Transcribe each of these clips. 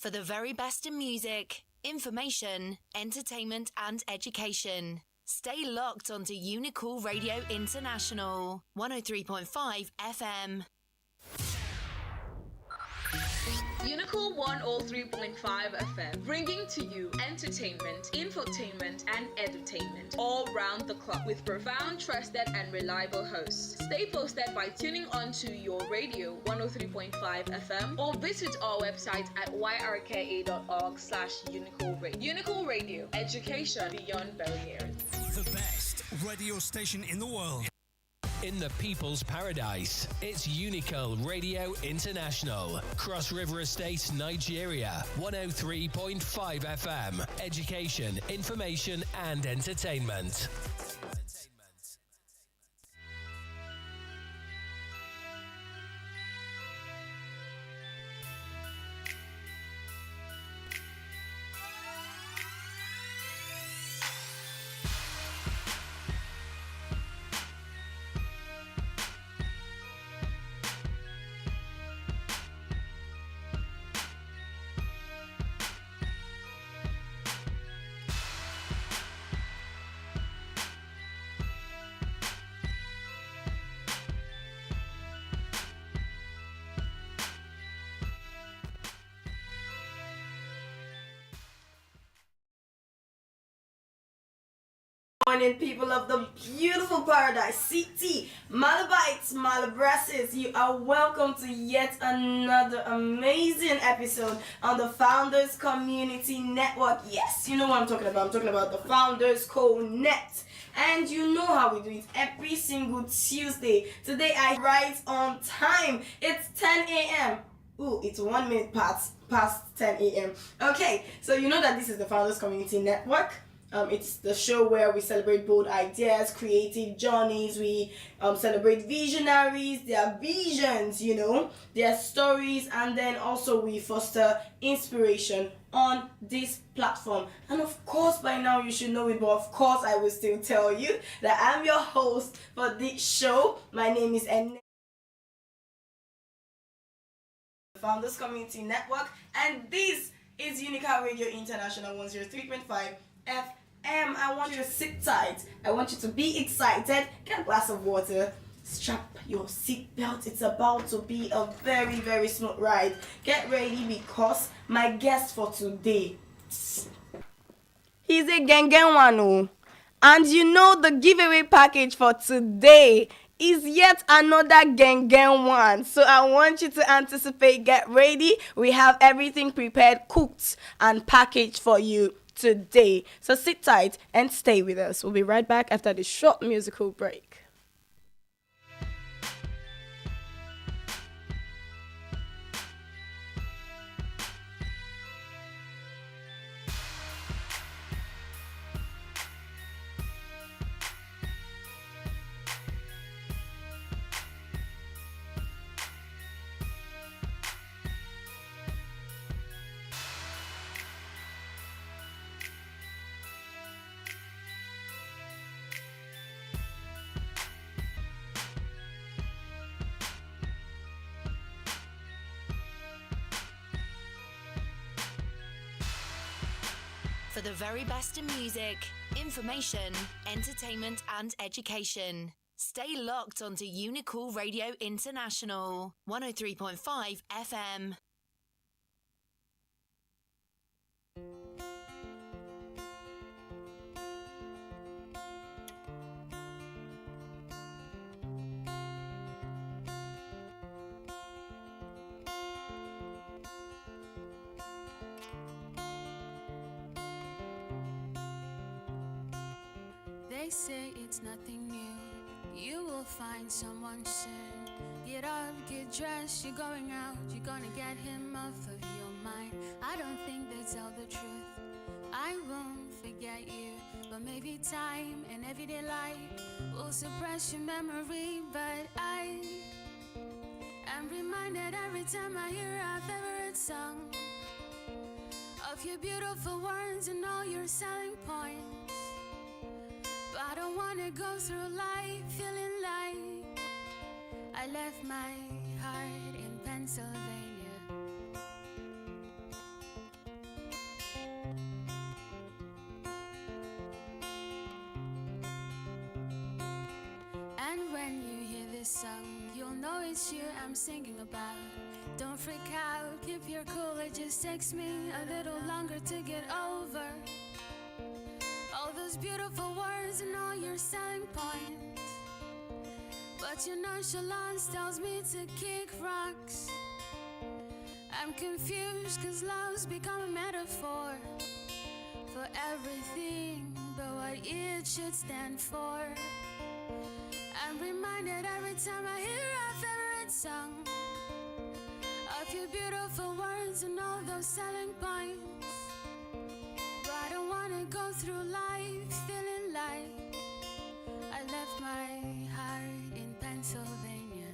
For the very best in music, information, entertainment and education. Stay locked onto UNICAL Radio International, 103.5 FM. UNICAL 103.5 FM, bringing to you entertainment, infotainment, and edutainment all round the clock with profound, trusted, and reliable hosts. Stay posted by tuning on to your radio 103.5 FM or visit our website at yrka.org/UNICAL Radio. UNICAL Radio, education beyond barriers. The best radio station in the world. In the people's paradise, it's UNICAL Radio International. Cross River Estate, Nigeria, 103.5 FM. Education, information and entertainment. Morning, people of the beautiful paradise city, Malabites, Malabresses. You are welcome to yet another amazing episode on the Founders Community Network. Yes, you know what I'm talking about. I'm talking about the Founders CoNet. And you know how we do it every single Tuesday. Today I write on time. It's 10 a.m. Ooh, it's 1 minute past 10 a.m. Okay, so you know that this is the Founders Community Network. It's the show where we celebrate bold ideas, creative journeys. We celebrate visionaries, their visions, their stories, and then also we foster inspiration on this platform. And of course, by now you should know it, but of course I will still tell you that I'm your host for this show. My name is Founders Community Network, and this is UNICAL Radio International 103.5 FM. I want you to sit tight. I want you to be excited. Get a glass of water. Strap your seatbelt. It's about to be a very, very smooth ride. Get ready because my guest for today, he's a Gengen one. And you know the giveaway package for today is yet another Gengen one. So I want you to anticipate, get ready. We have everything prepared, cooked, and packaged for you today. So sit tight and stay with us. We'll be right back after this short musical break. For the very best in music, information, entertainment and education. Stay locked onto UNICAL Radio International, 103.5 FM. They say it's nothing new. You will find someone soon. Get up, get dressed, you're going out. You're gonna get him off of your mind. I don't think they tell the truth. I won't forget you, but maybe time and everyday life will suppress your memory. But I am reminded every time I hear our favorite song of your beautiful words and all your selling points. I don't wanna go through life feeling like I left my heart in Pennsylvania. it's you I'm singing about. Don't freak out, keep your cool. It just takes me a little longer to get over all those beautiful words and all your selling points. But your nonchalance tells me to kick rocks. I'm confused cause love's become a metaphor for everything but what it should stand for. I'm reminded every time I hear our favorite song of your beautiful words and all those selling points. But I don't wanna go through life feeling like I left my heart in Pennsylvania.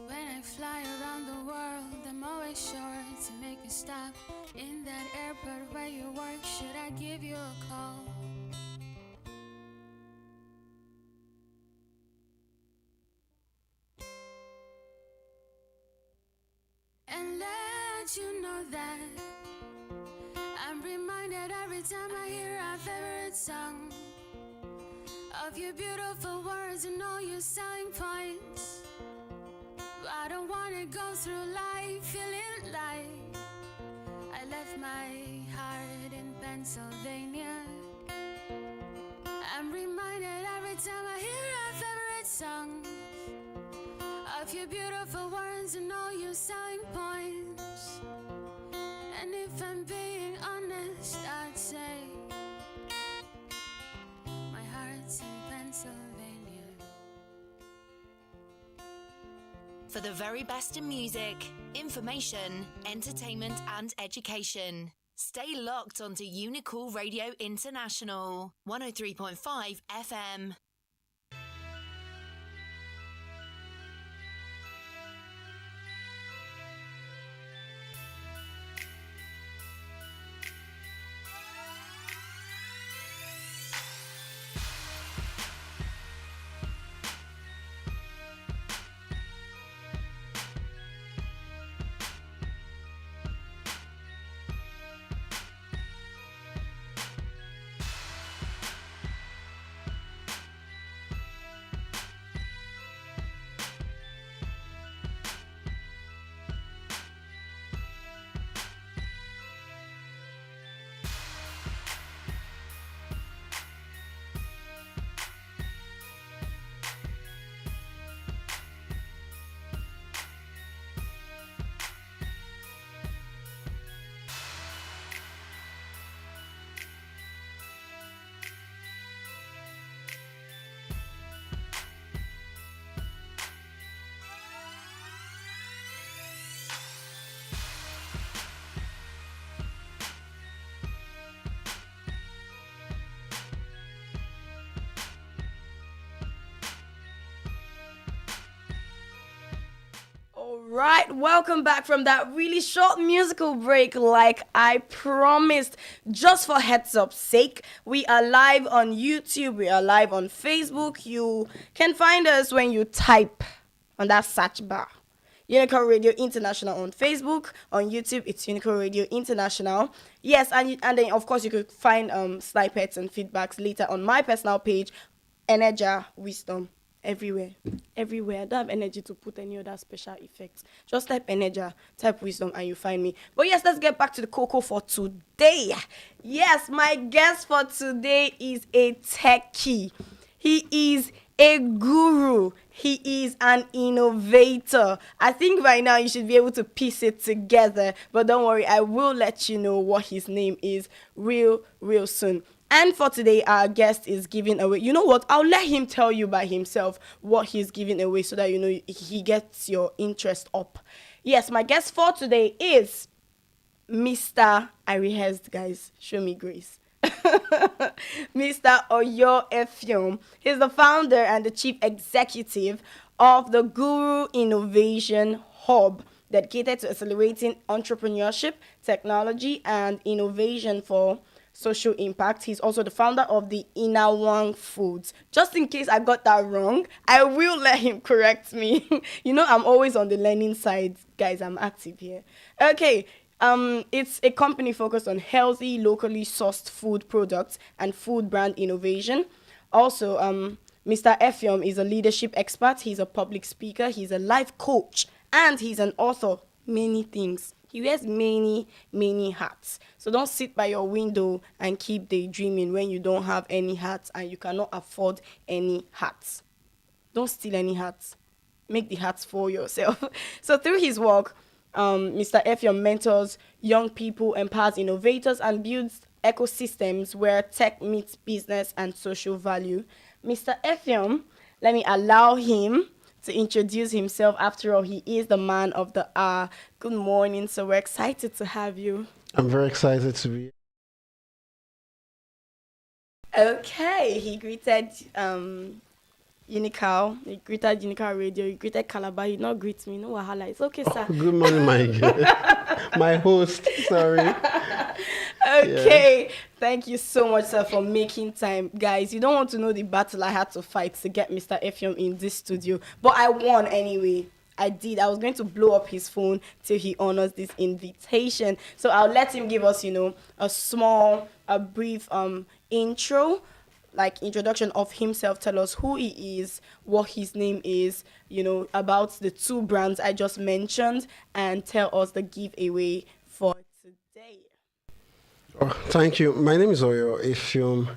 When I fly around the world, I'm always sure to make a stop in that airport where you work. Should I give you a call? And let you know that I'm reminded every time I hear our favorite song of your beautiful words and all your selling points. I don't wanna go through life feeling like I left my heart in Pennsylvania. I'm reminded every time I hear our favorite song of your beautiful words and all your selling points. And if I'm being honest, I'd say my heart's in Pennsylvania. For the very best in music, information, entertainment and education. Stay locked onto UNICAL Radio International, 103.5 FM. Right, welcome back from that really short musical break. Like I promised, just for heads up sake, we are live on YouTube, we are live on Facebook. You can find us when you type on that search bar UNICAL Radio International on Facebook. On YouTube, it's UNICAL Radio International. Yes, and then of course you could find snippets and feedbacks later on my personal page, Energy Wisdom. Everywhere. I don't have energy to put any other special effects. Just type Energy, type Wisdom, and you find me. But yes, let's get back to the cocoa for today. Yes, my guest for today is a techie. He is a guru. He is an innovator. I think right now you should be able to piece it together. But don't worry, I will let you know what his name is real soon. And for today, our guest is giving away. You know what? I'll let him tell you by himself what he's giving away so that you know he gets your interest up. Yes, my guest for today is Mr. I rehearsed, guys. Show me grace. Mr. Oyo Effiom. He's the founder and the chief executive of the Guru Innovation Hub, dedicated to accelerating entrepreneurship, technology, and innovation for social impact. He's also the founder of the Inawang Foods. Just in case I got that wrong, I will let him correct me. You know, I'm always on the learning side. Guys, I'm active here. Okay, It's a company focused on healthy, locally sourced food products and food brand innovation. Also, Mr. Effiom is a leadership expert. He's a public speaker. He's a life coach, and he's an author. Many things. He wears many, many hats. So don't sit by your window and keep daydreaming when you don't have any hats and you cannot afford any hats. Don't steal any hats. Make the hats for yourself. So through his work, Mr. Effiom mentors young people, empowers innovators, and builds ecosystems where tech meets business and social value. Mr. Effiom, let me allow him to introduce himself. After all, he is the man of the hour. Good morning. So we're excited to have you. I'm very excited to be. Okay, he greeted UNICAL. He greeted UNICAL Radio. He greeted Calabar. He did not greet me. No wahala. It's okay, sir. Good morning, my host. Sorry. Okay. Yeah. Thank you so much, sir, for making time. Guys, you don't want to know the battle I had to fight to get Mr. Effiom in this studio. But I won anyway. I did. I was going to blow up his phone till he honors this invitation. So I'll let him give us, a brief intro, like introduction of himself. Tell us who he is, what his name is, about the two brands I just mentioned, and tell us the giveaway for today. Oh, thank you. My name is Oyo Effiom.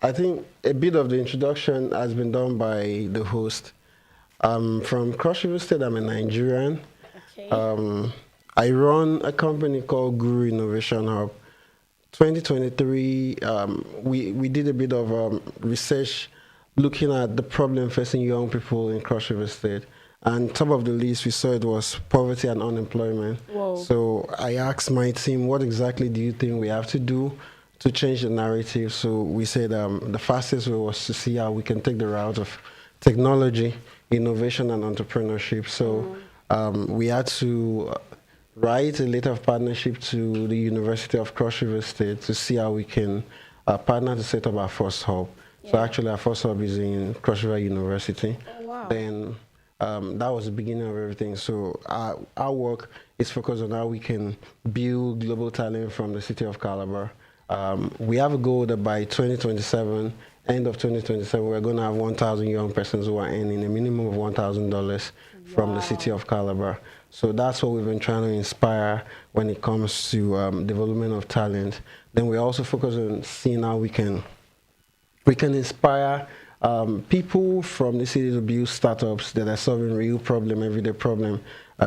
I think a bit of the introduction has been done by the host. From Cross River State. I'm a Nigerian. Okay. I run a company called Guru Innovation Hub. 2023, we did a bit of research looking at the problem facing young people in Cross River State. And top of the list, we saw it was poverty and unemployment. Whoa. So I asked my team, what exactly do you think we have to do to change the narrative? So we said the fastest way was to see how we can take the route of technology, innovation, and entrepreneurship. So we had to write a letter of partnership to the University of Cross River State to see how we can partner to set up our first hub. Yeah. So actually our first hub is in Cross River University. Oh, wow. Then that was the beginning of everything. So our work is focused on how we can build global talent from the city of Calabar. We have a goal that by 2027, end of 2027, we're going to have 1,000 young persons who are earning a minimum of $1,000 from the city of Calabar. So that's what we've been trying to inspire when it comes to development of talent. Then we also focus on seeing how we can inspire people from the city to build startups that are solving real problem, everyday problem.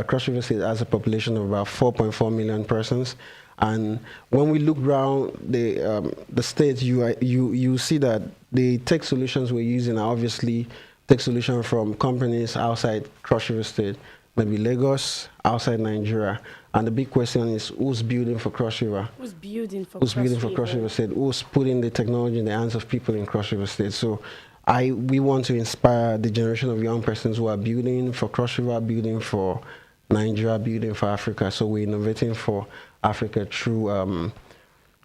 Cross River State has a population of about 4.4 million persons. And when we look around the state, you see that the tech solutions we're using are obviously tech solutions from companies outside Cross River State, maybe Lagos, outside Nigeria. And the big question is, who's building for Cross River? Who's building for Cross River State? Who's putting the technology in the hands of people in Cross River State? So we want to inspire the generation of young persons who are building for Cross River, building for Nigeria, building for Africa. So we're innovating for Africa through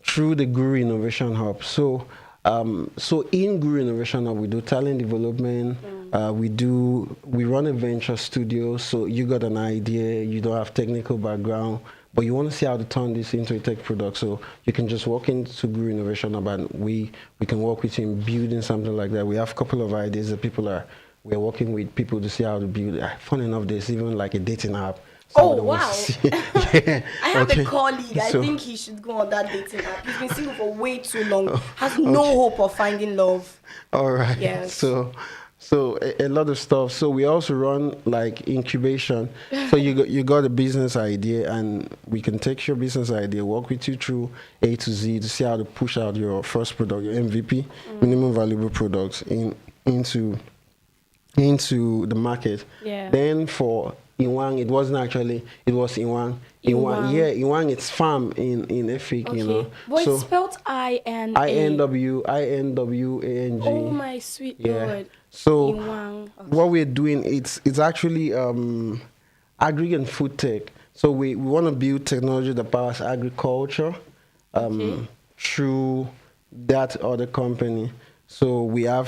the Guru Innovation Hub. So in Guru Innovation Hub, we do talent development. We run a venture studio. So you got an idea, you don't have technical background, but you want to see how to turn this into a tech product. So you can just walk into Guru Innovation Hub and we can work with you in building something like that. We have a couple of ideas that we're working with people to see how to build. Funny enough, there's even like a dating app. Oh, wow. Yeah. I have a colleague. I think he should go on that dating app. He's been single for way too long. Has no hope of finding love. All right. Yes. So a lot of stuff. So we also run like incubation. So you got a business idea, and we can take your business idea, work with you through A to Z to see how to push out your first product, your MVP, minimum valuable products into the market. Yeah. Then for Iwang, it was Iwang. Iwang, it's farm in Efik, okay. But it's spelled I-N-A. INWANG. Oh my sweet Lord. So Iwang. Okay. what we're doing, it's actually agri and food tech. So we want to build technology that powers agriculture through that other company. So we had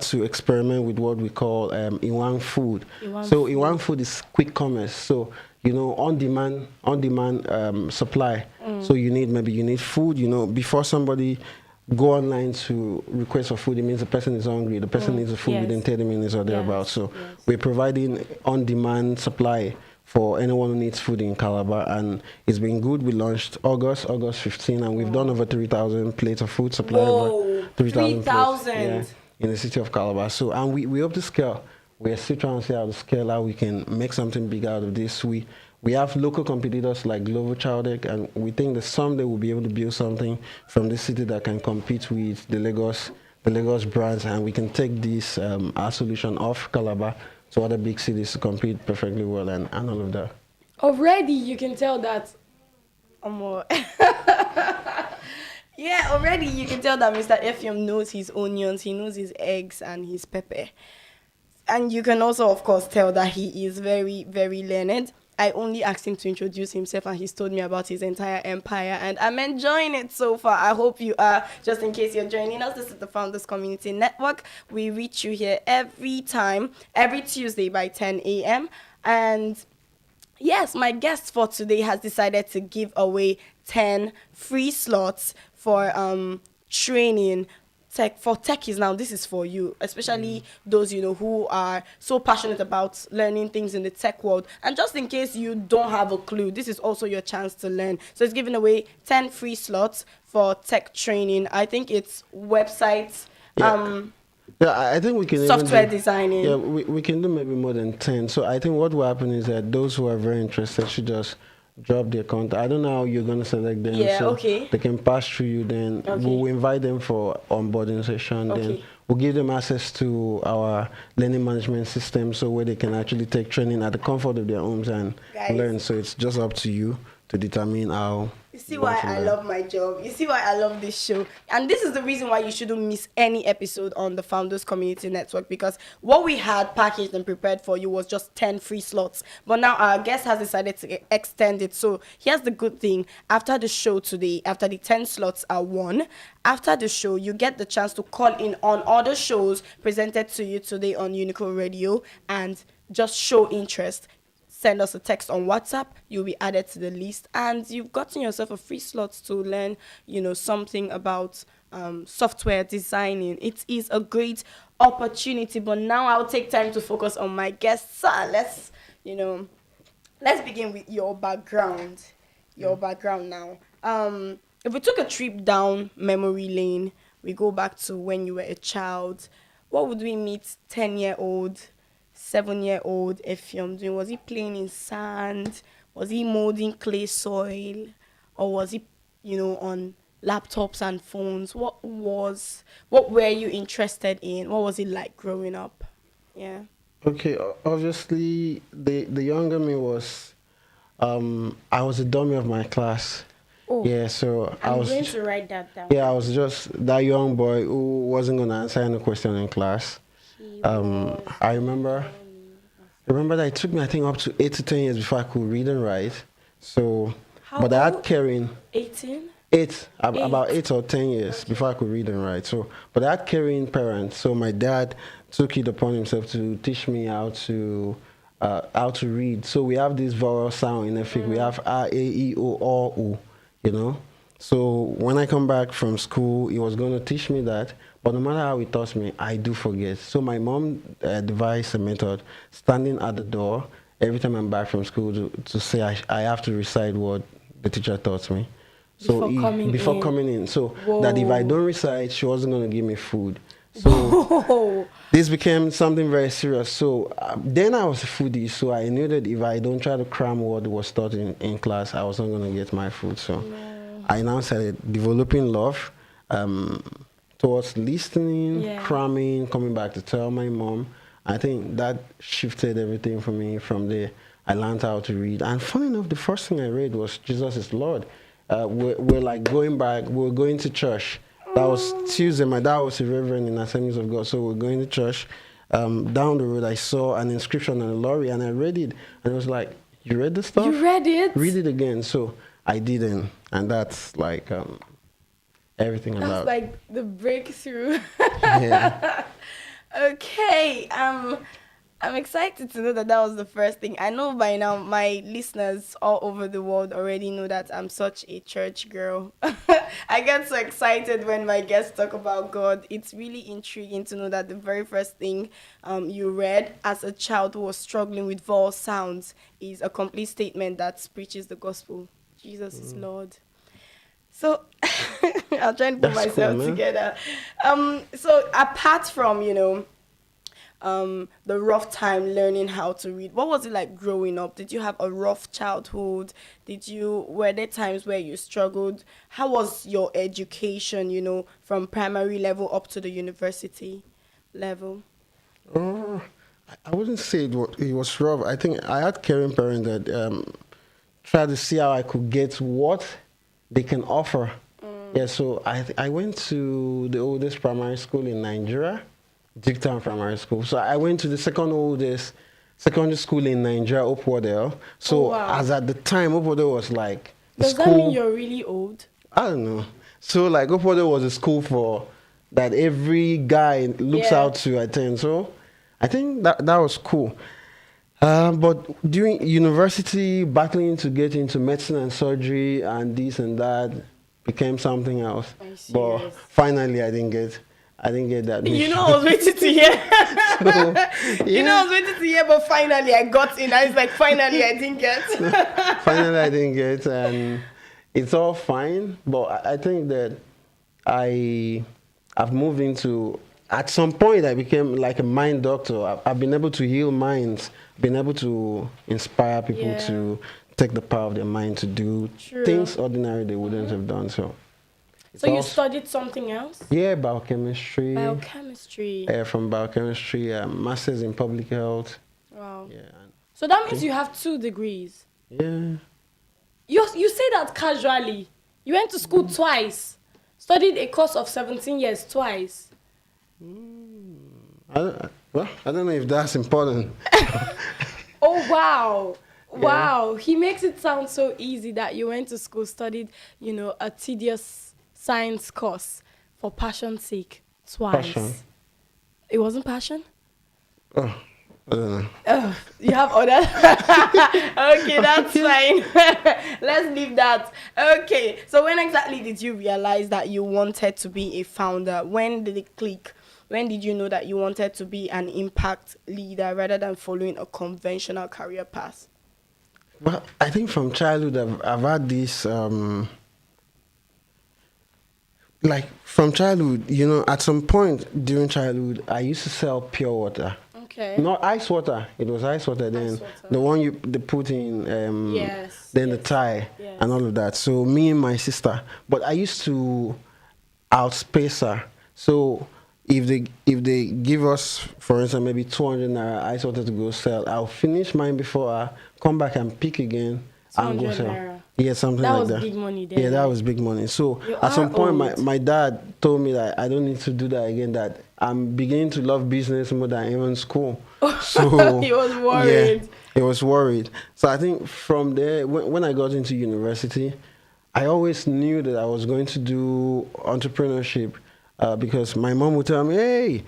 to experiment with what we call Iwang Food. Iwang Food is quick commerce. So on demand supply. So you need food. Before somebody go online to request for food, it means the person is hungry. The person needs the food within 30 minutes or thereabouts. So we're providing on-demand supply for anyone who needs food in Calabar, and it's been good. We launched August 15, and we've done over 3,000 plates of food supply. Whoa, 3,000 plates, in the city of Calabar. So, and we hope to scale. We're still trying to see how to scale, how we can make something big out of this. We have local competitors like Glovo Chowdek, and we think that someday we'll be able to build something from this city that can compete with the Lagos brands, and we can take this our solution off Calabar to other big cities to compete perfectly well and all of that. Already you can tell that already you can tell that Mr. Effiom knows his onions, he knows his eggs and his pepper. And you can also, of course, tell that he is very, very learned. I only asked him to introduce himself, and he's told me about his entire empire, and I'm enjoying it so far. I hope you are. Just in case you're joining us, this is the Founders Community Network. We reach you here every Tuesday by 10 a.m. And yes, my guest for today has decided to give away 10 free slots for training. For techies. Now this is for you, especially those who are so passionate about learning things in the tech world. And just in case you don't have a clue, this is also your chance to learn. So it's giving away 10 free slots for tech training. I think it's websites, I think we can software designing. Yeah, we can do maybe more than 10. So I think what will happen is that those who are very interested should just drop their contact. I don't know how you're going to select them. Yeah, so okay. They can pass through you. Then we'll invite them for onboarding session. Then we'll give them access to our learning management system, so where they can actually take training at the comfort of their homes and learn. So it's just up to you to determine how. You see why I love my job. You see why I love this show. And this is the reason why you shouldn't miss any episode on the Founders Community Network, because what we had packaged and prepared for you was just 10 free slots. But now our guest has decided to extend it. So here's the good thing. After the show today, after the 10 slots are won, after the show, you get the chance to call in on other shows presented to you today on UNICAL Radio and just show interest. Send us a text on WhatsApp, you'll be added to the list, and you've gotten yourself a free slot to learn, something about software designing. It is a great opportunity, but now I'll take time to focus on my guests. So let's begin with your background. Your background now. If we took a trip down memory lane, we go back to when you were a child, what would we meet 10-year-old, 7-year-old Effiom doing? Was he playing in sand? Was he molding clay soil? Or was he, on laptops and phones? What were you interested in? What was it like growing up? Yeah. Okay, obviously the younger me was, I was a dummy of my class. Oh, yeah, so I was going to write that down. Yeah, I was just that young boy who wasn't going to answer any question in class. I remember that it took me, I think, up to 8 to 10 years before I could read and write. So, I had caring. 18? About 8 or 10 years before I could read and write. So, but I had caring parents. So my dad took it upon himself to teach me how to read. So we have this vowel sound in Efik. We have A, E, I, O, U, So when I come back from school, he was going to teach me that. But no matter how he taught me, I do forget. So my mom devised a method, standing at the door every time I'm back from school to say I have to recite what the teacher taught me. So before coming in. So that if I don't recite, she wasn't going to give me food. So this became something very serious. So then I was a foodie, so I knew that if I don't try to cram what was taught in class, I wasn't going to get my food. So I now started developing love towards listening, cramming, coming back to tell my mom. I think that shifted everything for me. From there, I learned how to read. And funny enough, the first thing I read was Jesus is Lord. We're like going back, we're going to church. That was Tuesday. My dad was a reverend in Assemblies of God, so we're going to church. Down the road, I saw an inscription on a lorry, and I read it. And it was like, you read this stuff? You read it? Read it again. So I didn't. And that's like everything about. That's like the breakthrough. Yeah. Okay. I'm excited to know that that was the first thing. I know by now my listeners all over the world already know that I'm such a church girl. I get so excited when my guests talk about God. It's really intriguing to know that the very first thing you read as a child who was struggling with vowel sounds is a complete statement that preaches the gospel. Jesus is Lord. So I'll try and put myself together. So apart from, the rough time learning how to read, what was it like growing up? Did you have a rough childhood? Were there times where you struggled? How was your education, from primary level up to the university level? I wouldn't say it was rough. I think I had caring parents that tried to see how I could get what they can offer. Yeah, so I went to the oldest primary school in Nigeria, Jigtown Primary School. So I went to the second oldest secondary school in Nigeria, Opwodel. So as at the time, Opwodel was like Does that mean you're really old? I don't know. So like Opwodel was a school for that every guy looks out to attend. So I think that was cool. But during university, battling to get into medicine and surgery and this and that became something else. But finally, I didn't get that. I was waiting to hear. I was waiting to hear, but finally I got in. I was like, finally I didn't get. Finally, I didn't get, and it's all fine. But I think that I've moved into. At some point, I became like a mind doctor. I've been able to heal minds, been able to inspire people to take the power of their mind to do things ordinary they wouldn't have done. So you studied something else? Yeah, biochemistry. From biochemistry, master's in public health. Wow. Yeah. So that means you have 2 degrees. Yeah. You say that casually. You went to school twice, studied a course of 17 years twice. I don't know if that's important. Oh, wow. Wow. He makes it sound so easy that you went to school, studied, a tedious science course for passion's sake twice. Passion. It wasn't passion? Oh, I don't know. You have other? Okay, that's fine. Let's leave that. Okay, so when exactly did you realize that you wanted to be a founder? When did it click? When did you know that you wanted to be an impact leader rather than following a conventional career path? Well, I think from childhood I've had this, like from childhood, at some point during childhood, I used to sell pure water. Okay. Not ice water. It was ice water then. The one they put in, then the tie and all of that. So me and my sister, but I used to outspace her. So if they give us, for instance, maybe 200 naira ice water to go sell, I'll finish mine before I come back and pick again and go sell. Naira. Yeah, something that like that. That was big money then. Yeah, that was big money. So at some point, my dad told me that I don't need to do that again, that I'm beginning to love business more than even school. So he was worried. Yeah, he was worried. So I think from there, when I got into university, I always knew that I was going to do entrepreneurship. Because my mom would tell me, hey,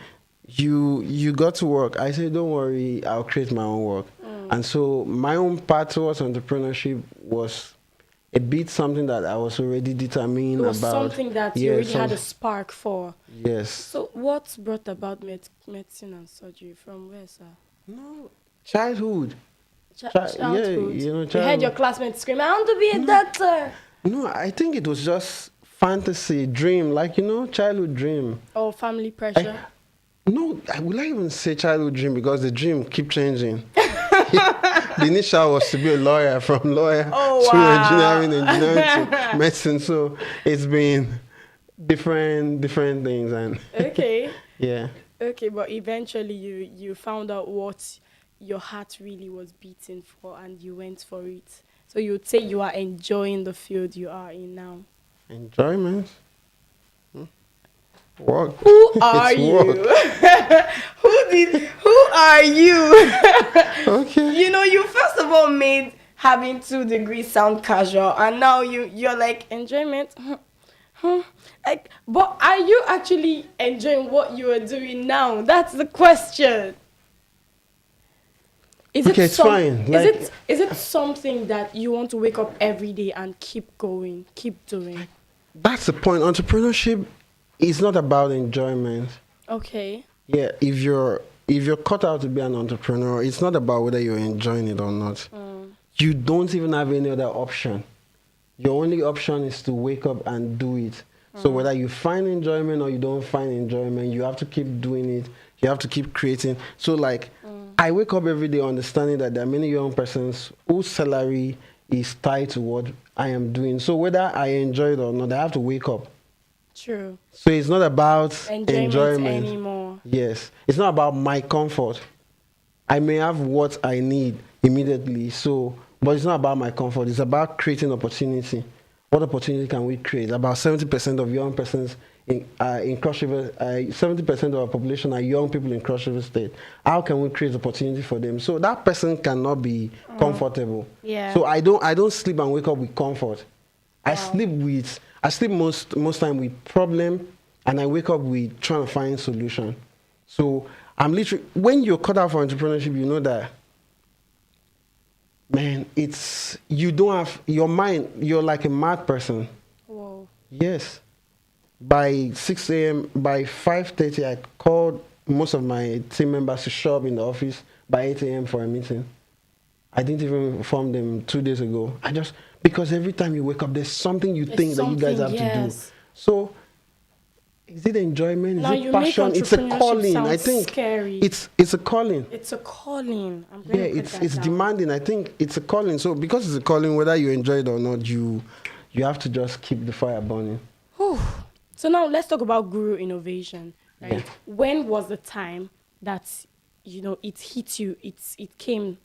you got to work. I said, don't worry, I'll create my own work. And so my own path towards entrepreneurship was a bit something that I was already determined about. It was something that you already had a spark for. Yes. So what brought about medicine and surgery? From where, sir? No, childhood. Childhood. Yeah, you heard your classmates scream, I want to be a doctor. No, I think it was just fantasy, dream, like, childhood dream. Or family pressure? No, I would not even say childhood dream because the dream keep changing. The initial was to be a lawyer, from lawyer to engineering to medicine. So it's been different things. And okay. Yeah. Okay, but eventually you found out what your heart really was beating for and you went for it. So you would say you are enjoying the field you are in now. Enjoyment? Work. Who are you? Who are you? Okay. You first of all made having 2 degrees sound casual, and now you're like, enjoyment? Like, but are you actually enjoying what you are doing now? That's the question. Is okay, it it's fine. Like, is it something that you want to wake up every day and keep going, keep doing? that's the point. Entrepreneurship is not about enjoyment. Okay. Yeah, if you're cut out to be an entrepreneur, it's not about whether you're enjoying it or not. You don't even have any other option. Your only option is to wake up and do it. So whether you find enjoyment or you don't find enjoyment, you have to keep doing it. You have to keep creating. So like, I wake up every day understanding that there are many young persons whose salary is tied to what I am doing. So whether I enjoy it or not, I have to wake up. True. So it's not about Enjoyment anymore. Yes. It's not about my comfort. I may have what I need immediately, but it's not about my comfort. It's about creating opportunity. What opportunity can we create? About 70% of young persons in Cross River, 70% of our population are young people in Cross River State. How can we create opportunity for them? So that person cannot be comfortable. Yeah. So I don't sleep and wake up with comfort. I sleep most time with problem, and I wake up with trying to find solution. So I'm literally, when you're cut out for entrepreneurship, you know that, man, you don't have your mind. You're like a mad person. Whoa. Yes. By 6 a.m., by 5:30, I called most of my team members to show up in the office by 8 a.m. for a meeting. I didn't even inform them 2 days ago. Because every time you wake up, there's something you think that you guys have to do. So, is it enjoyment? Now, is it passion? It's a calling. I think scary. it's a calling. It's a calling. It's demanding. I think it's a calling. So because it's a calling, whether you enjoy it or not, you have to just keep the fire burning. Whew. So now let's talk about Guru Innovation. Right? Yeah. When was the time that it hit you? It came.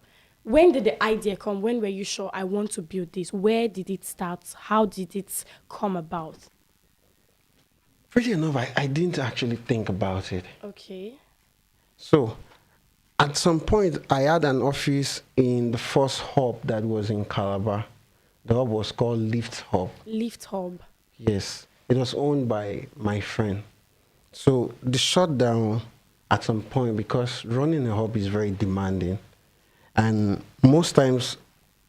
When did the idea come? When were you sure I want to build this? Where did it start? How did it come about? Pretty enough, I didn't actually think about it. Okay. So, at some point, I had an office in the first hub that was in Calabar. The hub was called Lift Hub. Lift Hub. Yes. It was owned by my friend. So, the shutdown at some point, because running a hub is very demanding. And most times,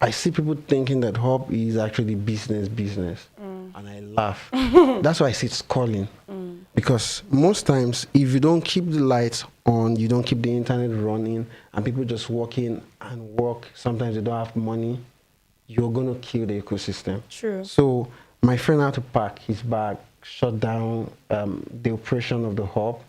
I see people thinking that hub is actually business. And I laugh. That's why I say it's calling. Because most times, if you don't keep the lights on, you don't keep the internet running, and people just walk in and work, sometimes they don't have money, you're going to kill the ecosystem. True. So my friend had to pack his bag, shut down the operation of the hub,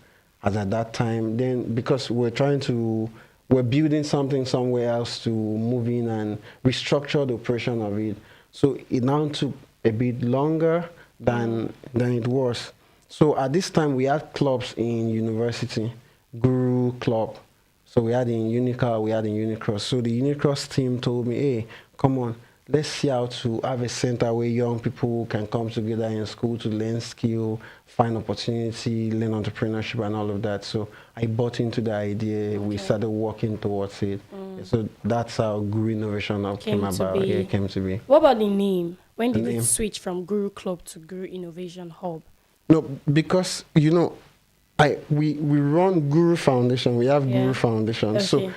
as at that time. Then, because we're building something somewhere else to move in and restructure the operation of it. So it now took a bit longer than it was. So at this time, we had clubs in university, Guru Club. So we had in UNICAL, we had in UNICROSS. So the UNICROSS team told me, hey, come on, let's see how to have a center where young people can come together in school to learn skill, find opportunity, learn entrepreneurship and all of that. So I bought into the idea. Okay. We started working towards it. So that's how Guru Innovation Hub came about. Yeah, it came to be. What about the name? When did it switch from Guru Club to Guru Innovation Hub? No, because, we run Guru Foundation. We have Guru Foundation. Okay. So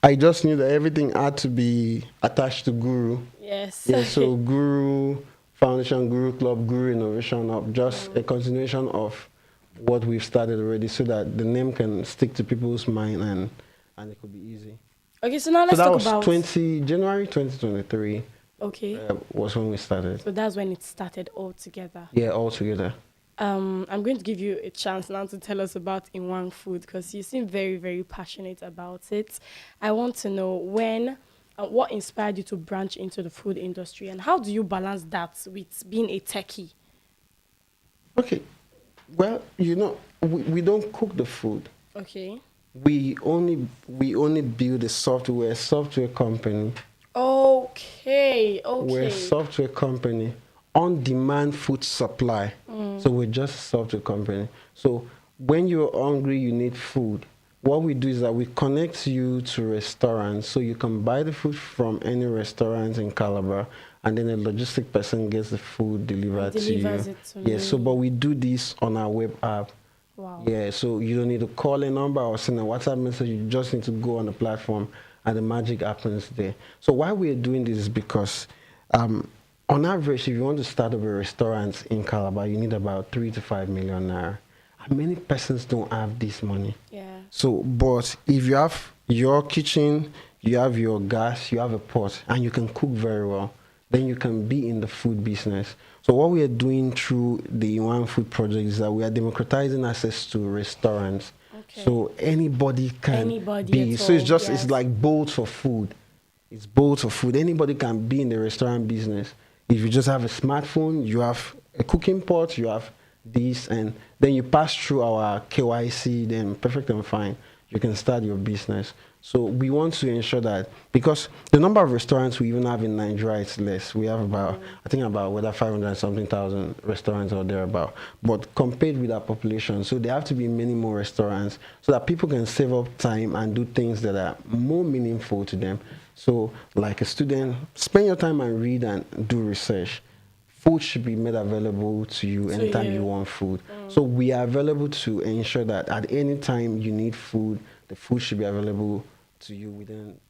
I just knew that everything had to be attached to Guru. Yes. Yeah, so Guru Foundation, Guru Club, Guru Innovation Hub, just a continuation of what we've started already so that the name can stick to people's mind and it could be easy. Okay, so now let's talk about... January 2023. Okay. Was when we started. So that's when it started all together. Yeah, all together. I'm going to give you a chance now to tell us about Inwang Food because you seem very, very passionate about it. I want to know what inspired you to branch into the food industry and how do you balance that with being a techie? Okay. Well, we don't cook the food. Okay. We only build a software company. Okay. We're a software company. On-demand food supply. So we're just a software company. So when you're hungry, you need food. What we do is that we connect you to restaurants so you can buy the food from any restaurant in Calabar and then a logistic person gets the food delivered to you. So but we do this on our web app. Wow. Yeah, so you don't need to call a number or send a WhatsApp message. You just need to go on the platform and the magic happens there. So why we are doing this is because on average, if you want to start up a restaurant in Calabar, you need about 3 to 5 million naira. And many persons don't have this money. Yeah. So, but if you have your kitchen, you have your gas, you have a pot, and you can cook very well, then you can be in the food business. So what we are doing through the One Food project is that we are democratizing access to restaurants. Okay. So anybody can be. So it's just, it's like bowls for food. It's bowls for food. Anybody can be in the restaurant business. If you just have a smartphone, you have a cooking pot, you have this, and then you pass through our KYC, then perfect and fine, you can start your business. So we want to ensure that, because the number of restaurants we even have in Nigeria is less. We have about, I think about whether 500-something thousand restaurants or thereabout. But compared with our population, so there have to be many more restaurants so that people can save up time and do things that are more meaningful to them. So like a student, spend your time and read and do research. Food should be made available to you anytime you want food. So we are available to ensure that at any time you need food, the food should be available to you within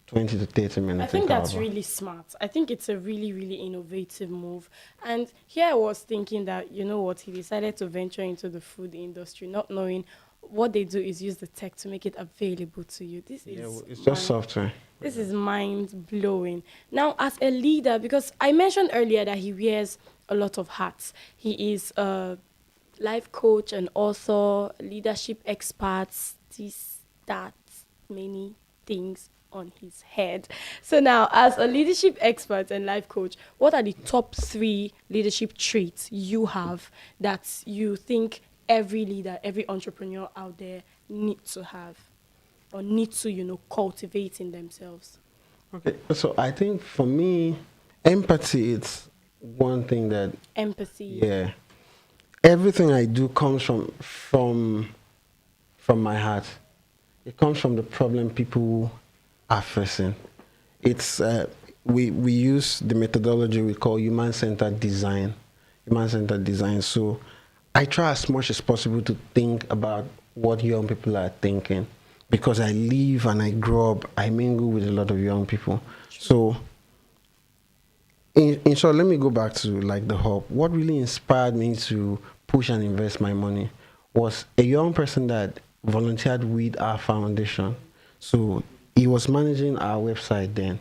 20 to 30 minutes. I think that's really smart. I think it's a really, really innovative move. And here I was thinking that, you know what, he decided to venture into the food industry, not knowing what they do is use the tech to make it available to you. This is it's just software. This is mind-blowing. Now, as a leader, because I mentioned earlier that he wears a lot of hats. He is a life coach, an author, leadership expert, that many things on his head. So now, as a leadership expert and life coach, what are the top 3 leadership traits you have that you think every leader, every entrepreneur out there need to have or need to, cultivate in themselves? Okay, so I think for me, empathy is one thing that... Empathy. Yeah. Everything I do comes from my heart. It comes from the problem people are facing. It's we use the methodology we call human-centered design. Human-centered design. So I try as much as possible to think about what young people are thinking, because I live and I grow up, I mingle with a lot of young people. So in short, let me go back to like the hub. What really inspired me to push and invest my money was a young person that volunteered with our foundation. So he was managing our website then.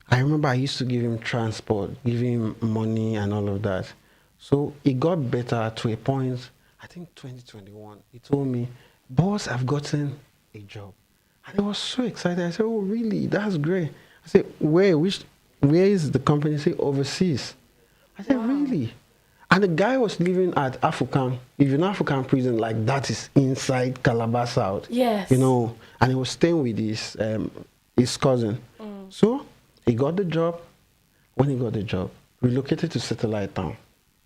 I remember I used to give him transport, give him money and all of that. So it got better to a point, I think 2021. He told me, boss, I've gotten a job. And I was so excited. I said, oh, really? That's great. I said, where is the company? He said, overseas. I said, really? And the guy was living at African. If you know African prison, like that is inside Calabar South. Yes. And he was staying with his cousin. So he got the job. When he got the job, relocated to Satellite Town.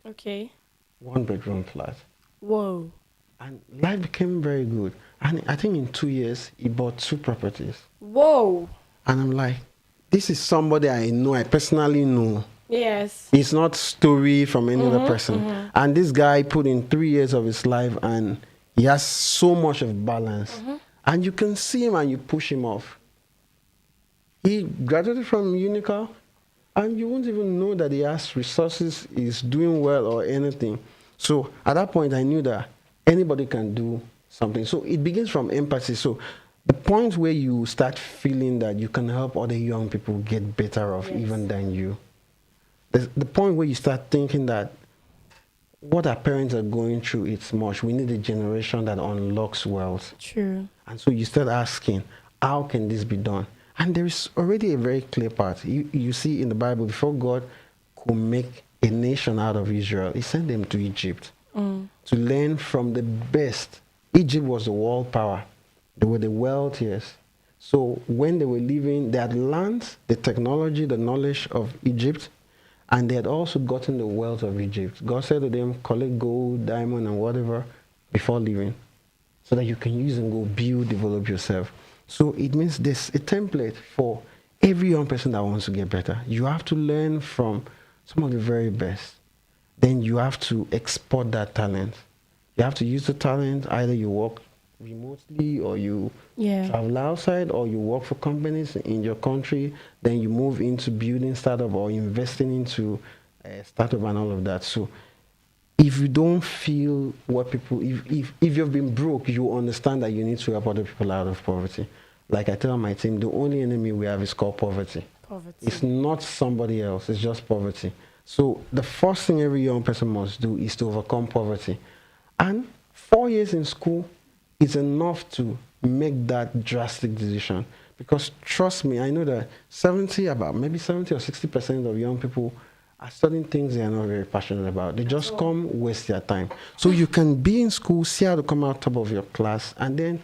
Okay. 1-bedroom flat. Whoa. And life became very good. And I think in 2 years, he bought 2 properties. Whoa. And I'm like, this is somebody I know, I personally know. Yes. It's not story from any other person. And this guy put in 3 years of his life and he has so much of balance. And you can see him and you push him off. He graduated from UNICAL and you won't even know that he has resources, he's doing well or anything. So at that point, I knew that anybody can do something. So it begins from empathy. So the point where you start feeling that you can help other young people get better off even than you. The point where you start thinking that what our parents are going through, it's much. We need a generation that unlocks wealth. True. And so you start asking, how can this be done? And there is already a very clear path. You see in the Bible, before God could make a nation out of Israel, he sent them to Egypt to learn from the best. Egypt was the world power. They were the wealthiest. So when they were leaving, they had learned the technology, the knowledge of Egypt, and they had also gotten the wealth of Egypt. God said to them, collect gold, diamond, and whatever before leaving, so that you can use and go build, develop yourself. So it means there's a template for every young person that wants to get better. You have to learn from some of the very best. Then you have to export that talent. You have to use the talent, either you work remotely, or you Yeah. travel outside, or you work for companies in your country, then you move into building startup or investing into a startup and all of that. So if you don't feel what people, if you've been broke, you understand that you need to help other people out of poverty. Like I tell my team, the only enemy we have is called poverty. It's not somebody else, it's just poverty. So the first thing every young person must do is to overcome poverty. And 4 years in school is enough to make that drastic decision. Because trust me, I know that maybe 70 or 60% of young people are studying things they are not very passionate about. They just come waste their time. So you can be in school, see how to come out top of your class, and then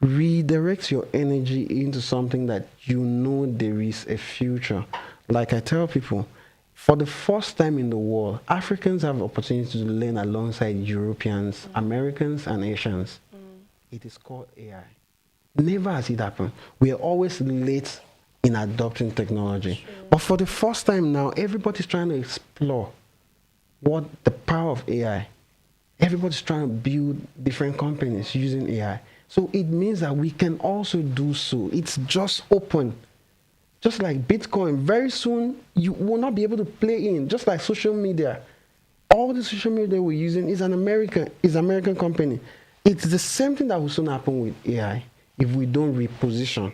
redirect your energy into something that you know there is a future. Like I tell people, for the first time in the world, Africans have opportunity to learn alongside Europeans, Americans, and Asians. It is called AI. Never has it happened. We are always late in adopting technology. Sure. But for the first time now, everybody's trying to explore what the power of AI. Everybody's trying to build different companies using AI. So it means that we can also do so. It's just open. Just like Bitcoin, very soon you will not be able to play in. Just like social media. All the social media we're using is American company. It's the same thing that will soon happen with AI if we don't reposition.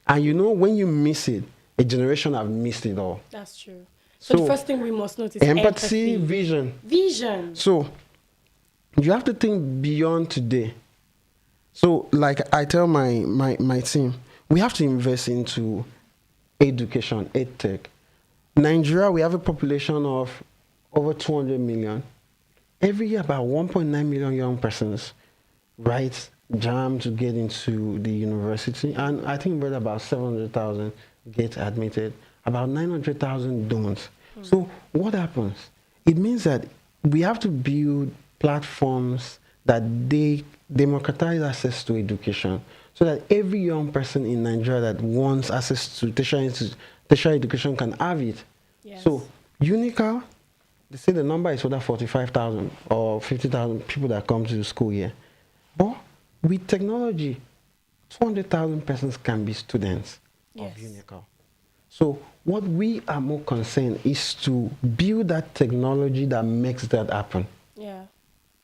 And you know, when you miss it, a generation have missed it all. That's true. So the first thing we must notice is empathy, vision. Vision. So you have to think beyond today. So like I tell my team, we have to invest into education, edtech. Nigeria, we have a population of over 200 million. Every year, about 1.9 million young persons write JAM to get into the university. And I think we're about 700,000 get admitted. About 900,000 don't. So what happens? It means that we have to build platforms that they democratize access to education so that every young person in Nigeria that wants access to tertiary education can have it. Yes. So UNICAL, they say the number is over 45,000 or 50,000 people that come to the school here. But with technology, 200,000 persons can be students of UNICAL. So what we are more concerned is to build that technology that makes that happen. Yeah.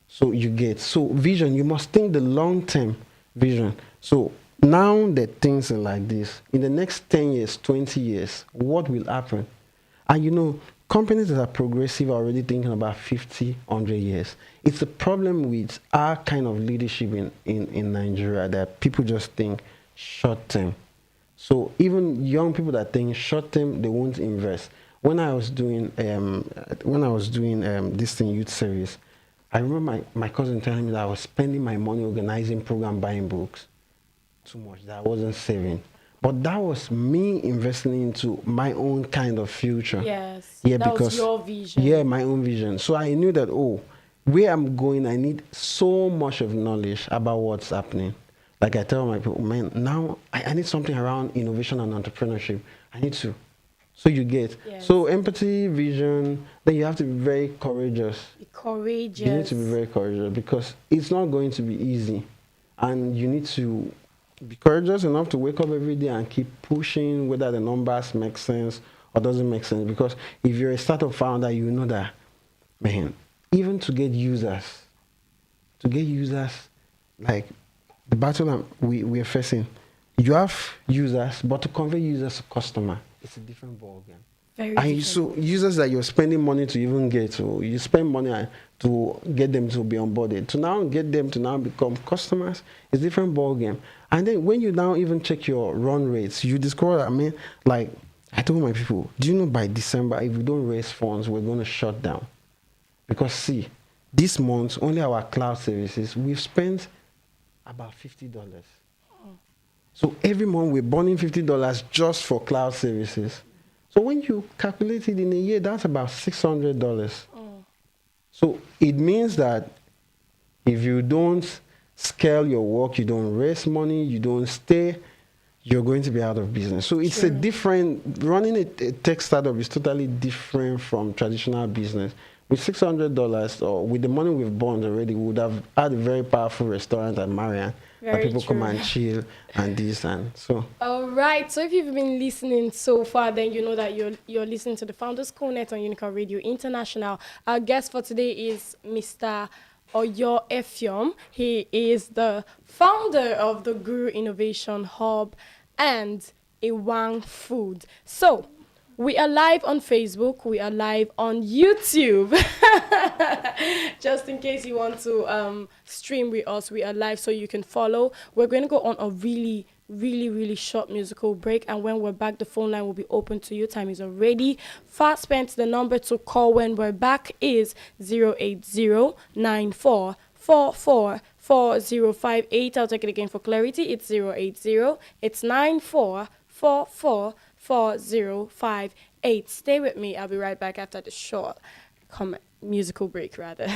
So vision, you must think the long-term vision. So now that things are like this, in the next 10 years, 20 years, what will happen? And you know, companies that are progressive are already thinking about 50, 100 years. It's a problem with our kind of leadership in Nigeria that people just think short term. So even young people that think short term, they won't invest. When I was doing this thing, youth service, I remember my cousin telling me that I was spending my money organizing program, buying books too much, that I wasn't saving. But that was me investing into my own kind of future. Yes. Yeah, that because was your vision. Yeah, my own vision. So I knew that, where I'm going, I need so much of knowledge about what's happening. Like I tell my people, man, now I need something around innovation and entrepreneurship. I need to. So you get. Yes. So empathy, vision, then you have to be very courageous. Be courageous. You need to be very courageous because it's not going to be easy. And you need to be courageous enough to wake up every day and keep pushing whether the numbers make sense or doesn't make sense. Because if you're a startup founder, you know that, man, even to get users, like the battle we are facing, you have users, but to convert users to customer, it's a different ballgame. Very And different. so users that you're spending money to even get, so you spend money to get them to be onboarded. To now get them to now become customers, it's a different ballgame. And then when you now even check your run rates, you discover, like I told my people, do you know by December, if we don't raise funds, we're going to shut down. Because see, this month, only our cloud services, we've spent about $50. So every month we're burning $50 just for cloud services. So when you calculate it in a year, that's about $600. So it means that if you don't scale your work, you don't raise money, you don't stay, you're going to be out of business. So it's running a tech startup is totally different from traditional business with $600 or with the money we've burned already, we would have had a very powerful restaurant at Marian. That people come and chill and this and so. All right. So if you've been listening so far, then you know that you're listening to the Founders CoNet on UNICAL Radio International. Our guest for today is Mr. Oyo Effiom. He is the founder of the Guru Innovation Hub and Iwang Food. So we are live on Facebook. We are live on YouTube. Just in case you want to stream with us, we are live so you can follow. We're going to go on a really, really short musical break. And when we're back, the phone line will be open to you. Time is already fast spent. The number to call when we're back is 080-9444-4058. I'll take it again for clarity. It's 080. It's 9444-4058. Stay with me. I'll be right back after the short musical break, rather.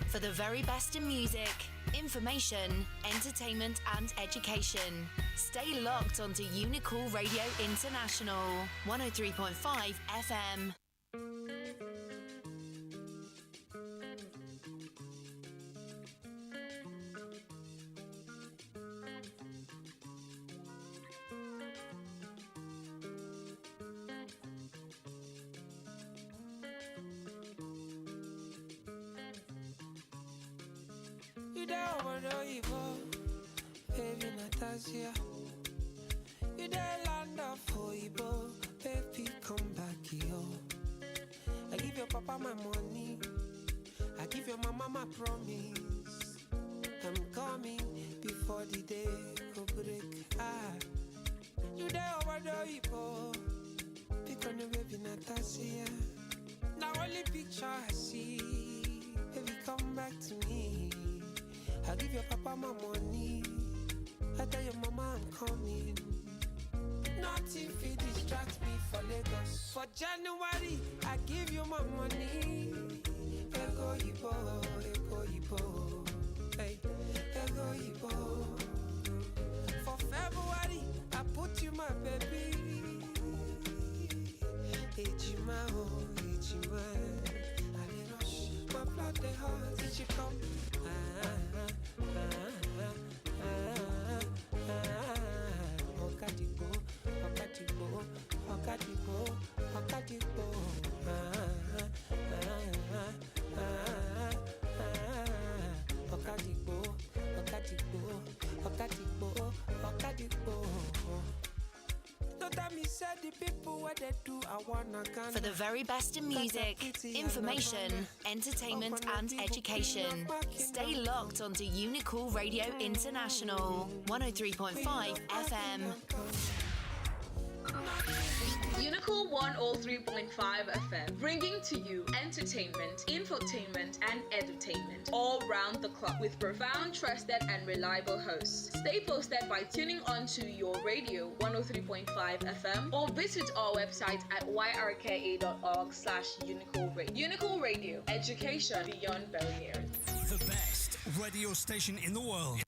For the very best in music, information, entertainment and education. Stay locked onto UNICAL Radio International, 103.5 FM. You there over Oyo, baby Natasha. You there land of Oyo, baby come back here. I give your papa my money, I give your mama my promise. I'm coming before the day go break. You there over Oyo, pick on the baby Natasha. Now only picture I see, baby come back to me. I give your papa my money, I tell your mama I'm coming. Nothing fit distract me for Lagos. For January, I give you my money. Ego Ibo, hey, Ego Ibo. For February, I put you my baby. Ejima, oh, Ejima. I dey rush, my blood dey hot, did you come? For the very best in music, information, entertainment and education. Stay locked onto UNICAL Radio International, 103.5 FM. UNICAL 103.5 FM, bringing to you entertainment, infotainment, and edutainment all round the clock with profound, trusted, and reliable hosts. Stay posted by tuning on to your radio 103.5 FM or visit our website at yrka.org/UNICAL Radio. UNICAL Radio, education beyond barriers. The best radio station in the world.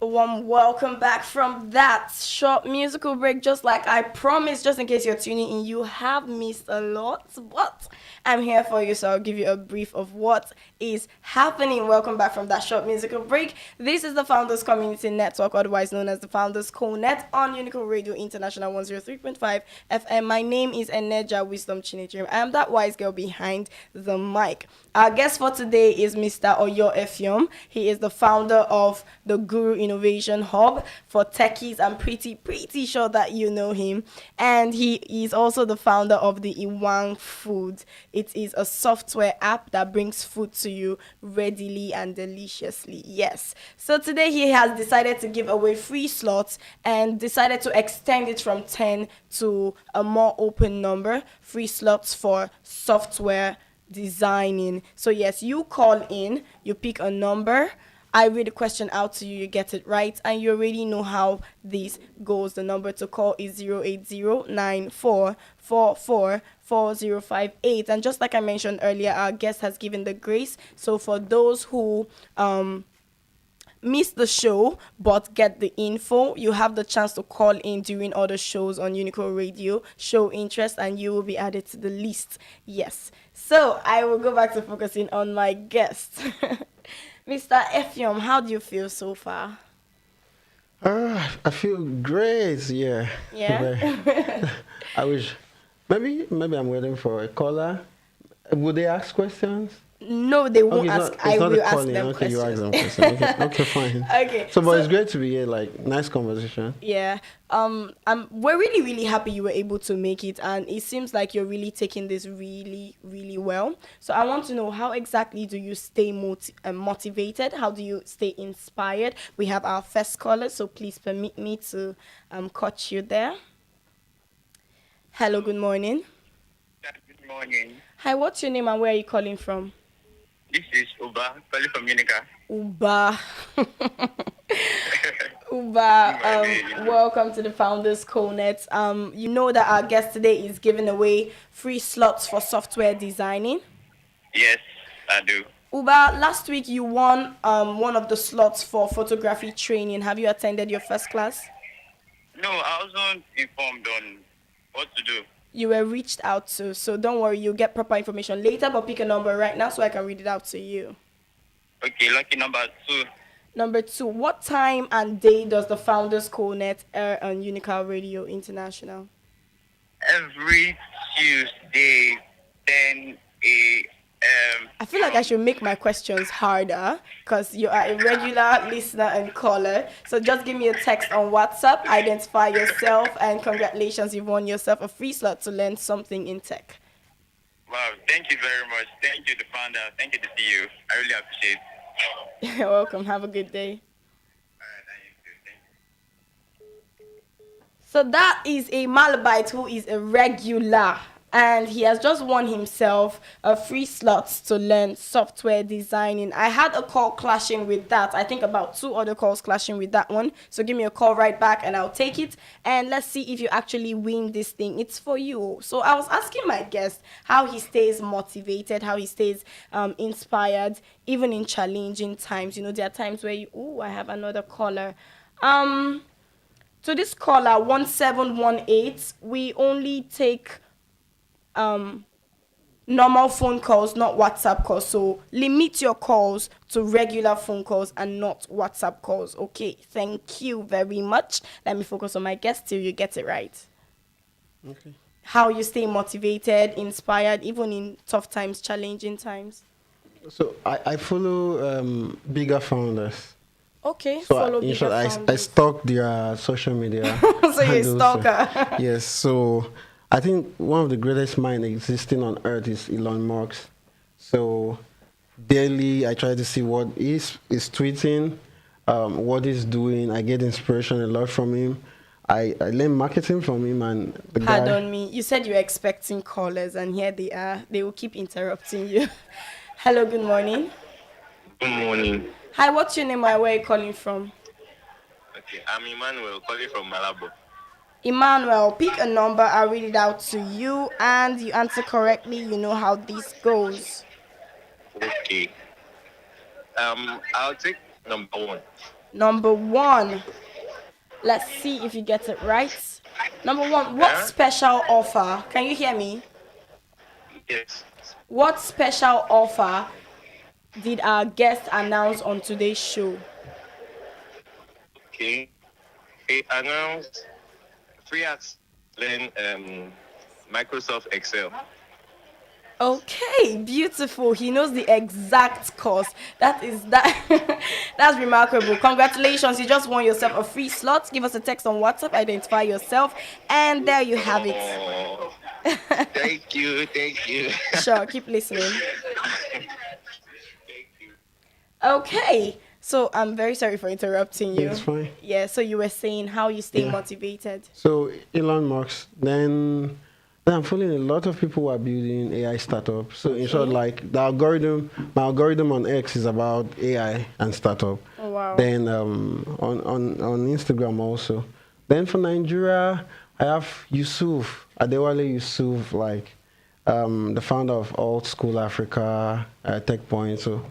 warm welcome back from that short musical break. Just like I promised, just in case you're tuning in, you have missed a lot, but I'm here for you, so I'll give you a brief of what is happening. Welcome back from that short musical break. This is the Founders Community Network, otherwise known as the Founders CoNet, on UNICAL Radio International 103.5 FM. My name is Eneja Wisdom Chinechim. I am that wise girl behind the mic. Our guest for today is Mr. Oyo Effiom. He is the founder of the Guru Innovation Hub for techies. I'm pretty sure that you know him. And he is also the founder of the Iwang Food. It is a software app that brings food to you readily and deliciously. Yes. So today he has decided to give away free slots and decided to extend it from 10 to a more open number. Free slots for software designing. So yes, you call in, you pick a number, I read the question out to you, you get it right, and you already know how this goes. The number to call is 08094444058. And just like I mentioned earlier, our guest has given the grace. So for those who miss the show but get the info, you have the chance to call in during other shows on UNICAL Radio, show interest, and you will be added to the list. Yes. So I will go back to focusing on my guest. Mr. Effiom, how do you feel so far? I feel great. Yeah. I wish maybe I'm waiting for a caller. Would they ask questions? No, they won't ask. I will ask them okay, questions. You ask them questions. Okay, fine. Okay. So, but it's great to be here. Like, nice conversation. Yeah. We're really happy you were able to make it, and it seems like you're really taking this really well. So I want to know, how exactly do you stay motivated? How do you stay inspired? We have our first caller, so please permit me to cut you there. Hello, good morning. Good morning. Hi, what's your name and where are you calling from? This is Uba, calling from UNICAL. Uba, welcome to the Founders CoNet. You know that our guest today is giving away free slots for software designing. Yes, I do. Uba, last week you won one of the slots for photography training. Have you attended your first class? No, I wasn't informed on what to do. You were reached out to, so don't worry, you'll get proper information later, but pick a number right now so I can read it out to you. Okay, lucky number 2. Number 2, what time and day does the Founders CoNet air on UNICAL Radio International? Every Tuesday, 10 a.m. I feel like I should make my questions harder because you are a regular listener and caller. So just give me a text on WhatsApp, identify yourself, and congratulations, you've won yourself a free slot to learn something in tech. Wow, thank you very much. Thank you, the founder. Thank you, the CEO. I really appreciate it. You're welcome. Have a good day. So that is a Malabite who is a regular, and he has just won himself a free slot to learn software designing. I had a call clashing with that. I think about 2 other calls clashing with that one. So give me a call right back and I'll take it. And let's see if you actually win this thing. It's for you. So I was asking my guest how he stays motivated, how he stays inspired, even in challenging times. You know, there are times where I have another caller. To this caller, 1718, we only take normal phone calls, not WhatsApp calls. So limit your calls to regular phone calls and not WhatsApp calls. Okay, thank you very much. Let me focus on my guest till you get it right. Okay. How you stay motivated, inspired, even in tough times, challenging times. So I follow bigger founders. Okay, So follow in bigger short, I founders. stalk their social media. So you're a stalker. Yes, so I think one of the greatest minds existing on earth is Elon Musk. So daily I try to see what he's tweeting, what he's doing. I get inspiration a lot from him. I learn marketing from him, and the guy. Pardon me, you said you were expecting callers and here they are. They will keep interrupting you. Hello, good morning. Good morning. Hi, what's your name and where are you calling from? Okay, I'm Emmanuel, calling from Malabo. Emmanuel, pick a number, I'll read it out to you, and you answer correctly, you know how this goes. Okay. I'll take number 1. Number one. Let's see if you get it right. Number one, what special offer? Can you hear me? Yes. What special offer did our guest announce on today's show? Okay. He announced free at learn Microsoft Excel. Okay, beautiful. He knows the exact cost. That's remarkable. Congratulations. You just won yourself a free slot. Give us a text on WhatsApp, identify yourself, and there you have it. Oh, thank you. Sure, keep listening. Thank you. Okay. So I'm very sorry for interrupting you. It's fine. Yeah, so you were saying how you stay motivated. So Elon Musk, then I'm following a lot of people who are building AI startups. So in short, like my algorithm on X is about AI and startup. Oh, wow. Then on Instagram also. Then for Nigeria, I have Adewale Yusuf, like the founder of Alt School Africa, Tech Point. So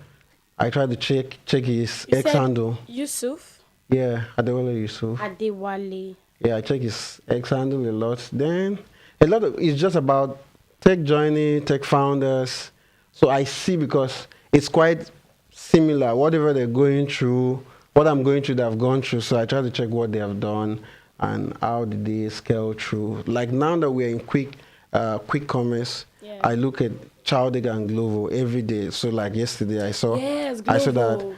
I tried to check his X handle. Yusuf? Yeah, Adewale Yusuf. Adewale. Yeah, I check his X handle a lot. Then it's just about tech journey, tech founders. So I see, because it's quite similar. Whatever they're going through, what I'm going through, they've gone through. So I try to check what they have done and how did they scale through. Like now that we're in quick commerce, I look at Chowdeck and Glovo every day. So like yesterday, I saw that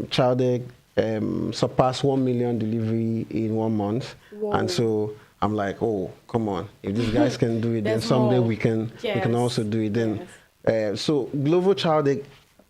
Chowdeck surpassed 1 million delivery in 1 month. Whoa. And so I'm like, oh, come on. If these guys can do it, then someday we can also do it. Then, so Glovo Chowdeck,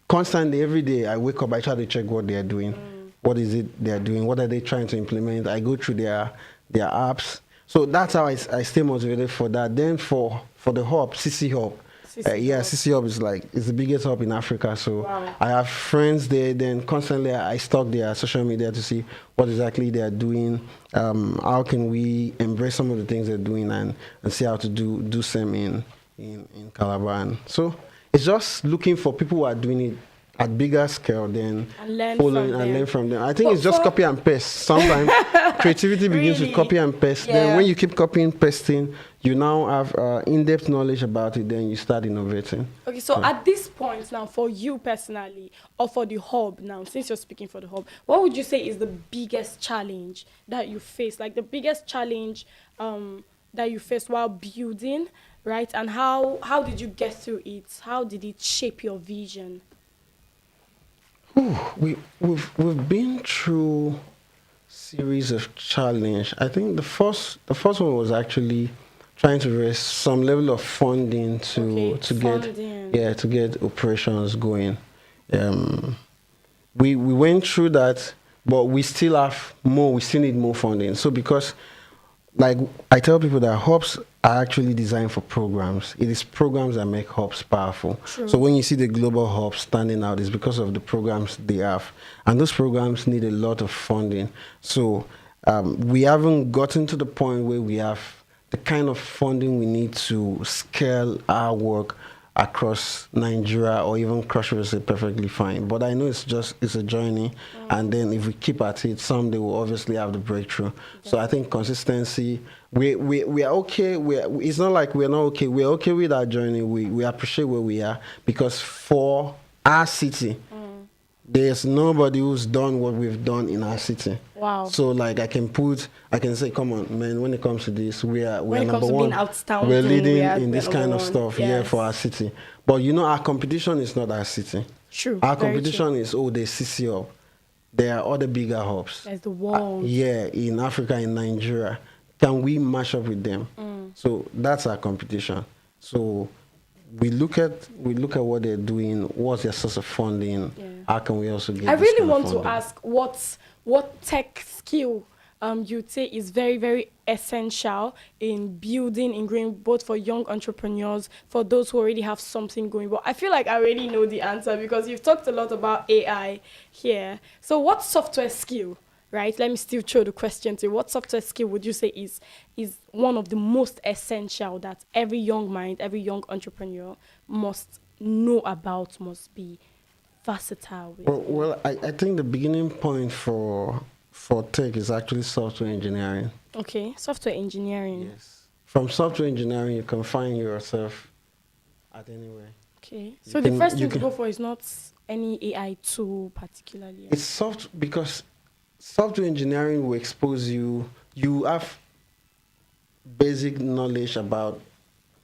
constantly, every day I wake up, I try to check what they are doing. What is it they are doing? What are they trying to implement? I go through their apps. So that's how I stay motivated for that. Then for the hub, CC Hub. CC Hub is it's the biggest hub in Africa. So I have friends there. Then constantly I stalk their social media to see what exactly they are doing. How can we embrace some of the things they're doing and see how to do same in Calabar. And so it's just looking for people who are doing it at bigger scale than following and learn from them. I think it's just copy and paste. Sometimes creativity begins with copy and paste. Then when you keep copying, pasting, you now have in-depth knowledge about it, then you start innovating. Okay, so at this point now, for you personally, or for the hub now, since you're speaking for the hub, what would you say is the biggest challenge that you face? Like the biggest challenge that you faced while building, right? And how did you get through it? How did it shape your vision? We've been through series of challenge. I think the first one was actually trying to raise some level of funding to get operations going. We went through that, but we still have more. We still need more funding. So because, like I tell people, that hubs are actually designed for programs. It is programs that make hubs powerful. True. So when you see the global hubs standing out, it's because of the programs they have. And those programs need a lot of funding. So we haven't gotten to the point where we have the kind of funding we need to scale our work across Nigeria or even Cross River State perfectly fine. But I know it's a journey, and then if we keep at it, someday we'll obviously have the breakthrough. Yeah. So I think consistency, we are okay. It's not like we're not okay. We're okay with our journey. We appreciate where we are, because for our city, there's nobody who's done what we've done in our city. Wow. So like I can say, come on, man, when it comes to this, we're number one. We're leading in this kind of stuff for our city. But our competition is not our city. True. Our competition is, there's CC Hub. There are other bigger hubs. There's the world. In Africa, in Nigeria. Can we match up with them? So that's our competition. So we look at what they're doing, what's their source of funding, how can we also get I really want to ask what tech skill you'd say is very, very essential in building, in growing, both for young entrepreneurs, for those who already have something going. But I feel like I already know the answer because you've talked a lot about AI here. So what software skill, right? Let me still throw the question to you. What software skill would you say is one of the most essential that every young mind, every young entrepreneur must know about, must be versatile with? Well, I think the beginning point for tech is actually software engineering. Okay, software engineering. Yes. From software engineering, you can find yourself at anywhere. Okay. So the first thing to go for is not any AI tool particularly. It's because software engineering will expose you. You have basic knowledge about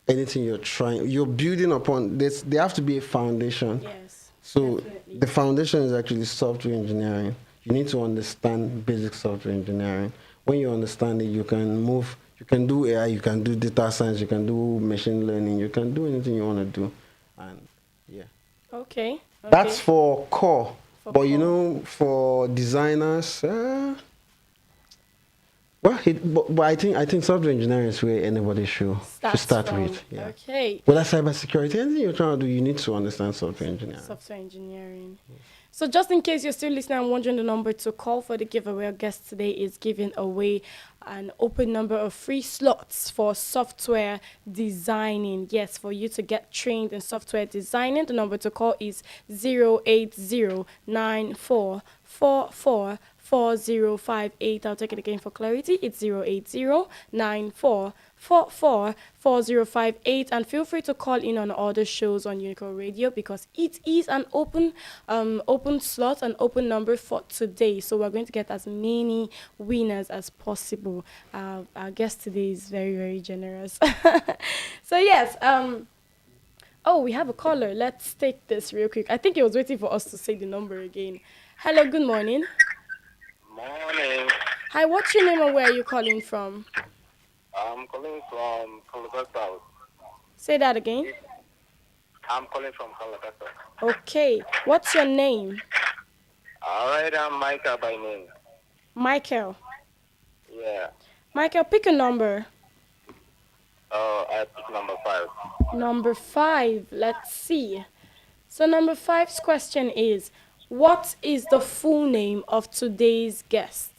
anything you're building upon. There have to be a foundation. Yes. So definitely. the foundation is actually software engineering. You need to understand basic software engineering. When you understand it, you can do AI, you can do data science, you can do machine learning, you can do anything you want to do. And yeah. Okay. That's for core. For but core. For designers, but I think software engineering is where anybody should start with. Yeah. Okay. Whether cybersecurity, anything you're trying to do, you need to understand software engineering. Software engineering. Yes. So just in case you're still listening and wondering the number to call for the giveaway, our guest today is giving away an open number of free slots for software designing. Yes, for you to get trained in software designing. The number to call is 08094444058. I'll take it again for clarity. It's 08094444058, and feel free to call in on other shows on UNICAL Radio because it is an open slot, an open number for today. So we're going to get as many winners as possible. Our guest today is very, very generous. So yes, we have a caller. Let's take this real quick. I think he was waiting for us to say the number again. Hello, good morning. Morning. Hi, what's your name and where are you calling from? I'm calling from Kolkata. Say that again. I'm calling from Kolkata. Okay. What's your name? All right, I'm Michael by name. Michael. Yeah. Michael, pick a number. I pick number 5. Number 5. Let's see. So number 5's question is, what is the full name of today's guest?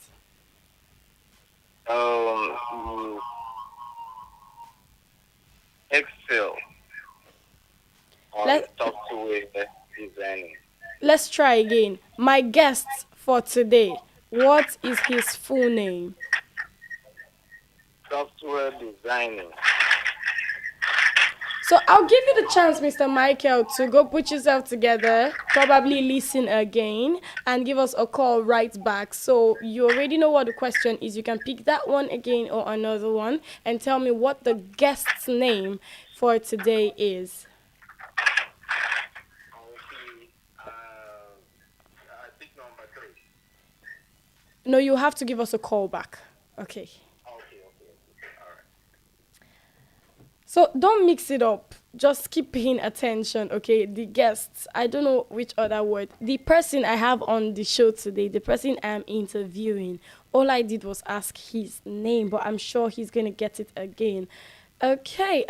Excel. Software designing. Let's try again. My guest for today, what is his full name? Software designing. So I'll give you the chance, Mr. Michael, to go put yourself together, probably listen again, and give us a call right back. So you already know what the question is. You can pick that one again or another one and tell me what the guest's name for today is. I pick number 3. No, you have to give us a call back. Okay. So don't mix it up. Just keep paying attention, okay? The guests, I don't know which other word. The person I have on the show today, the person I'm interviewing, all I did was ask his name, but I'm sure he's going to get it again. Okay,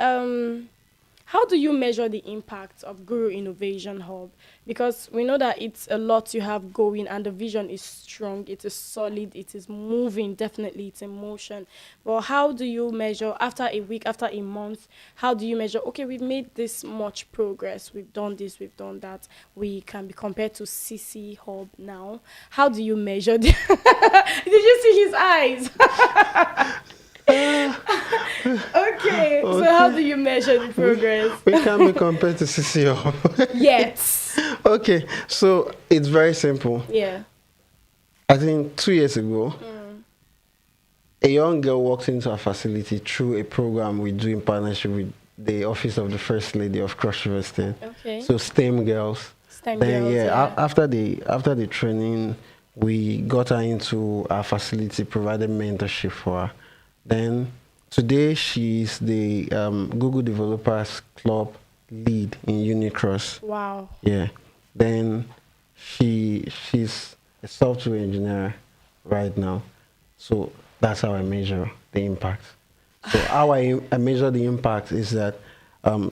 how do you measure the impact of Guru Innovation Hub? Because we know that it's a lot you have going and the vision is strong, it is solid, it is moving, definitely it's in motion. But how do you measure after a week, after a month, how do you measure, okay, we've made this much progress, we've done this, we've done that, we can be compared to CC Hub now. How do you measure Did you see his eyes? Okay, so how do you measure the progress? We can be compared to CCO. Yes. Okay, so it's very simple. Yeah. I think 2 years ago, a young girl walked into our facility through a program we do in partnership with the Office of the First Lady of Cross River State. Okay. So STEM girls. After the training, we got her into our facility, provided mentorship for her. Then today she's the Google Developers Club lead in Unicross. Wow. Yeah. Then she's a software engineer right now. So that's how I measure the impact. So how I measure the impact is that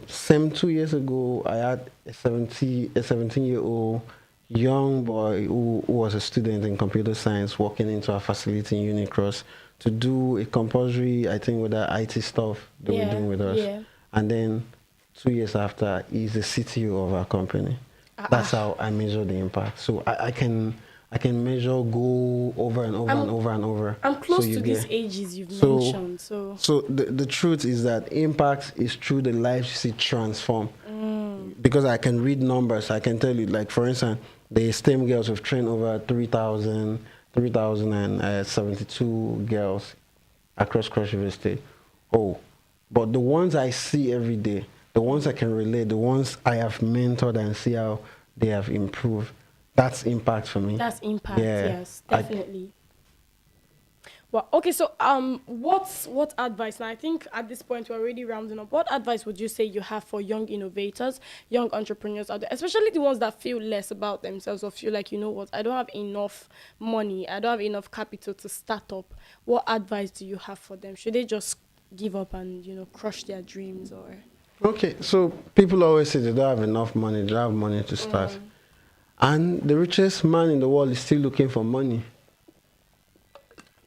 same 2 years ago I had a 17-year-old young boy who was a student in computer science walking into our facility in Unicross to do a compulsory, I think, with the IT stuff they were doing with us. Yeah. And then 2 years after, he's the CTO of our company. That's how I measure the impact. So I can measure, go over and over and over and over. I'm close so to these ages you've mentioned. So the truth is that impact is through the lives you see transform. Because I can read numbers, I can tell you, like for instance, the STEM girls have trained over 3,072 girls across Cross River State. But the ones I see every day, the ones I can relate, the ones I have mentored and see how they have improved, that's impact for me. That's impact, yes, definitely. Well, okay, so what advice? Now, I think at this point we're already rounding up. What advice would you say you have for young innovators, young entrepreneurs out there, especially the ones that feel less about themselves or feel like, you know what, I don't have enough money, I don't have enough capital to start up. What advice do you have for them? Should they just give up and, you know, crush their dreams or? Okay, so people always say they don't have enough money, they don't have money to start. And the richest man in the world is still looking for money.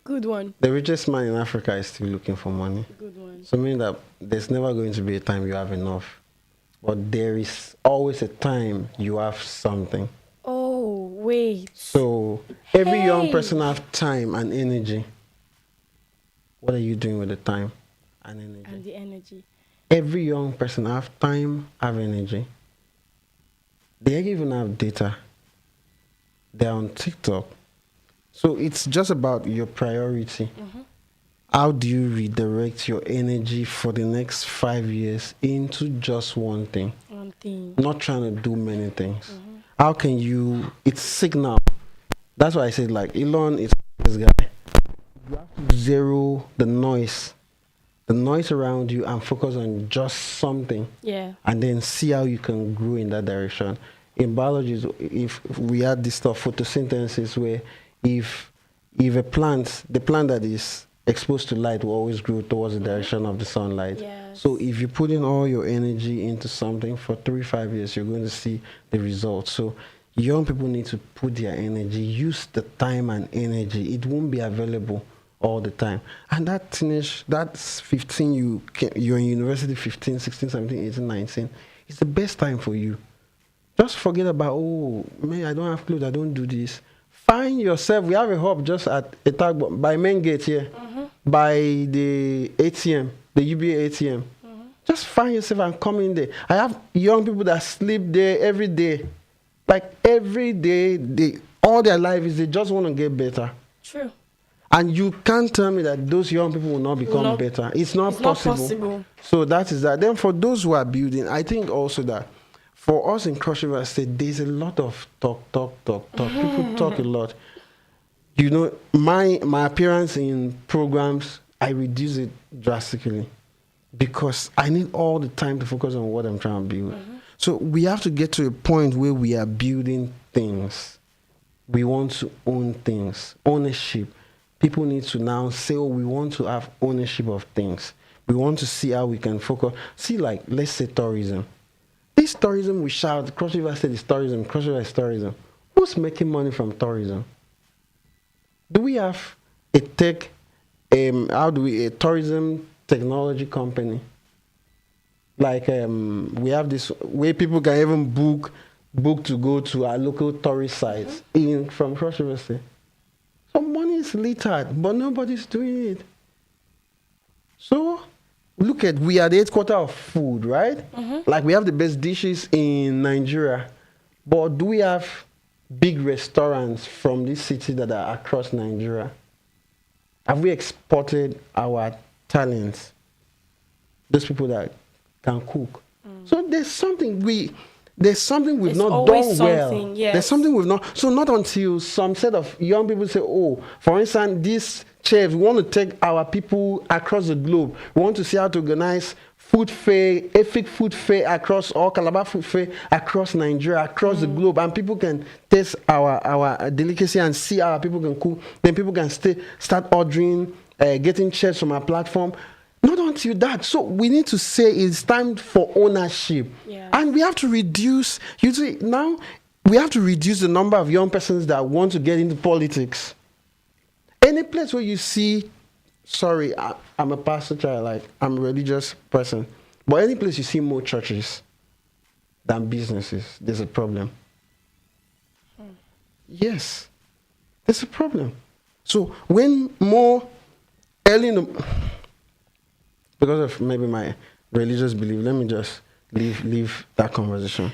Good one. The richest man in Africa is still looking for money. Good one. So meaning that there's never going to be a time you have enough. But there is always a time you have something. Oh, wait. So every young person have time and energy. What are you doing with the time and energy? And the energy. Every young person have time, have energy. They even have data. They're on TikTok. So it's just about your priority. How do you redirect your energy for the next 5 years into just one thing? One thing. Not trying to do many things. How can you, it's signal. That's why I said, like, Elon is this guy. You have to zero the noise around you and focus on just something. Yeah. And then see how you can grow in that direction. In biology, if we had this stuff, photosynthesis, where if a plant, the plant that is exposed to light will always grow towards the direction of the sunlight. Yes. So if you put in all your energy into something for 3-5 years, you're going to see the results. So young people need to put their energy, use the time and energy. It won't be available all the time. And that teenage, that's 15, you're in university 15, 16, 17, 18, 19. It's the best time for you. Just forget about, oh, man, I don't have clothes, I don't do this. Find yourself. We have a hub just at a tag by main gate here, by the ATM, the UBA ATM. Just find yourself and come in there. I have young people that sleep there every day. Like every day, all their life is they just want to get better. True. And you can't tell me that those young people will not become better. It's not possible. So that is that. Then for those who are building, I think also that for us in Cross River State, there's a lot of talk. People talk a lot. You know, my appearance in programs, I reduce it drastically because I need all the time to focus on what I'm trying to build. So we have to get to a point where we are building things. We want to own things, ownership. People need to now say, oh, we want to have ownership of things. We want to see how we can focus. See, like, let's say tourism. This tourism, we shout, Cross River State is tourism, Cross River is tourism. Who's making money from tourism? Do we have a tourism technology company? Like, we have this where people can even book to go to our local tourist sites from Cross River State. So money is littered, but nobody's doing it. So look at, we are the headquarters of food, right? Like we have the best dishes in Nigeria. But do we have big restaurants from this city that are across Nigeria? Have we exported our talents? Those people that can cook. So there's something we've not done well. Yes. There's something we've not. So not until some set of young people say, oh, for instance, this chefs, we want to take our people across the globe. We want to see how to organize food fair, epic food fair across, or Calabar food fair across Nigeria, across the globe, and people can taste our delicacy and see how people can cook. Then people can start ordering, getting chefs from our platform. Not until that. So we need to say it's time for ownership. Yeah. And we have to reduce, you see, now we have to reduce the number of young persons that want to get into politics. Any place where you see, sorry, I'm a pastor child, like I'm a religious person, but any place you see more churches than businesses, there's a problem. Yes, there's a problem. So when more early in the, because of maybe my religious belief, let me just leave that conversation.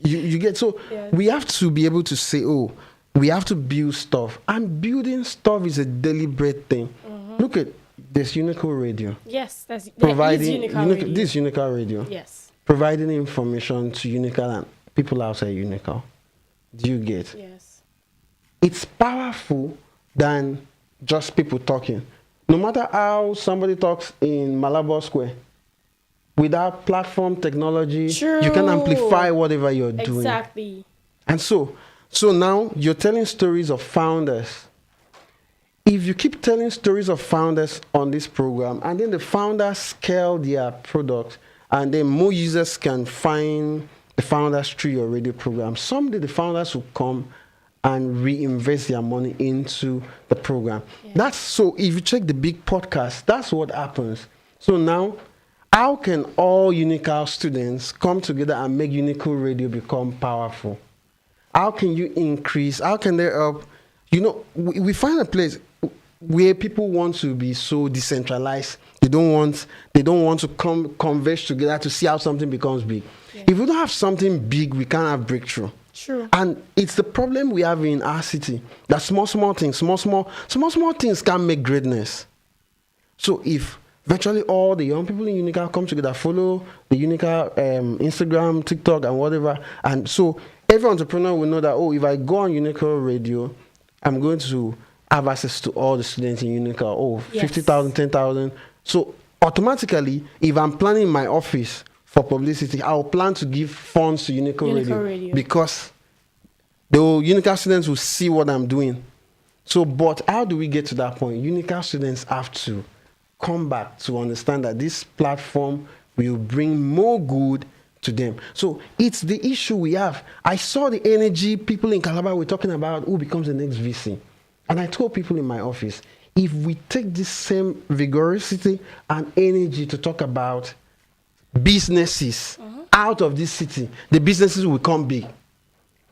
you get, so Yes. we have to be able to say, oh, we have to build stuff, and building stuff is a deliberate thing. Look at this UNICAL Radio. Yes, that's Providing UNICAL Radio. this UNICAL Radio. Yes. Providing information to UNICAL and people outside UNICAL. Do you get? Yes. It's powerful than just people talking. No matter how somebody talks in Malabo Square, without platform technology, you can amplify whatever you're doing. Exactly. And so now you're telling stories of founders. If you keep telling stories of founders on this program, and then the founders scale their product, and then more users can find the founders through your radio program, someday the founders will come and reinvest their money into the program. Yeah. That's so. If you check the big podcast, that's what happens. So now, how can all UNICAL students come together and make UNICAL Radio become powerful? How can you increase? How can they help? You know, we find a place where people want to be so decentralized. They don't want to converge together to see how something becomes big. Yeah. If we don't have something big, we can't have breakthrough. True. And it's the problem we have in our city, that small things can make greatness. So if virtually all the young people in UNICAL come together, follow the UNICAL Instagram, TikTok, and whatever, and so every entrepreneur will know that, oh, if I go on UNICAL Radio, I'm going to have access to all the students in UNICAL. Oh, yes. 50,000, 10,000. So automatically, if I'm planning my office for publicity, I'll plan to give funds to UNICAL Radio because the UNICAL students will see what I'm doing. So, but how do we get to that point? UNICAL students have to come back to understand that this platform will bring more good to them. So it's the issue we have. I saw the energy people in Calabar were talking about who becomes the next VC. And I told people in my office, if we take this same vigorosity and energy to talk about businesses out of this city, the businesses will come big.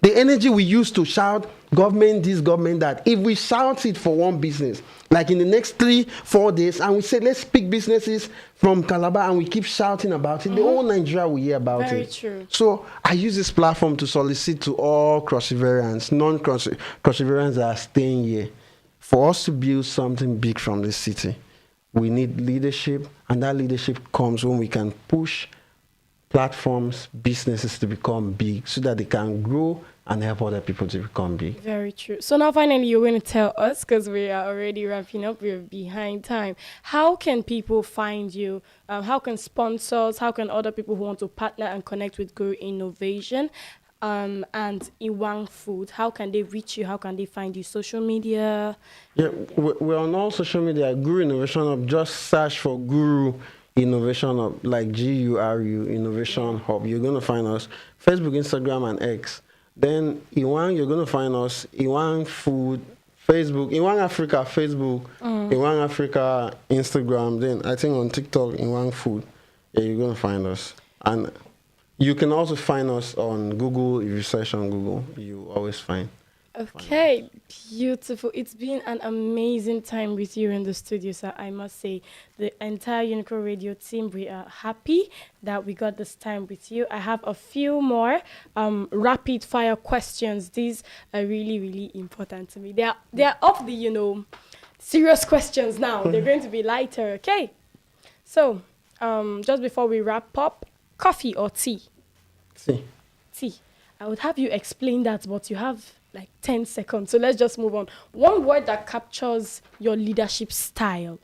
The energy we use to shout, government this, government that, if we shout it for one business, like in the next 3-4 days, and we say, let's pick businesses from Calabar, and we keep shouting about it, the whole Nigeria will hear about Very it. true. So I use this platform to solicit to all cross-riverians, non-cross-riverians that are staying here. For us to build something big from this city, we need leadership, and that leadership comes when we can push platforms, businesses to become big so that they can grow and help other people to become big. Very true. So now finally you're going to tell us, because we are already wrapping up, we're behind time. How can people find you? How can sponsors, how can other people who want to partner and connect with Guru Innovation and Iwang Food, how can they reach you? How can they find you? Social media? Yeah, we're on all social media. Guru Innovation Hub, just search for Guru Innovation Hub, like GURU Innovation Hub. You're going to find us. Facebook, Instagram, and X. Then Iwang, you're going to find us. Iwang Food, Facebook. Iwang Africa, Facebook. Iwang Africa, Instagram. Then I think on TikTok, Iwang Food. Yeah, you're going to find us. And you can also find us on Google. If you search on Google, you always find. Okay, beautiful. It's been an amazing time with you in the studio, sir. I must say, the entire UNICAL Radio team, we are happy that we got this time with you. I have a few more rapid fire questions. These are really, really important to me. They are off the, serious questions now. They're going to be lighter, okay? So, just before we wrap up, coffee or tea? Tea. Tea. I would have you explain that, but you have like 10 seconds. So let's just move on. One word that captures your leadership style.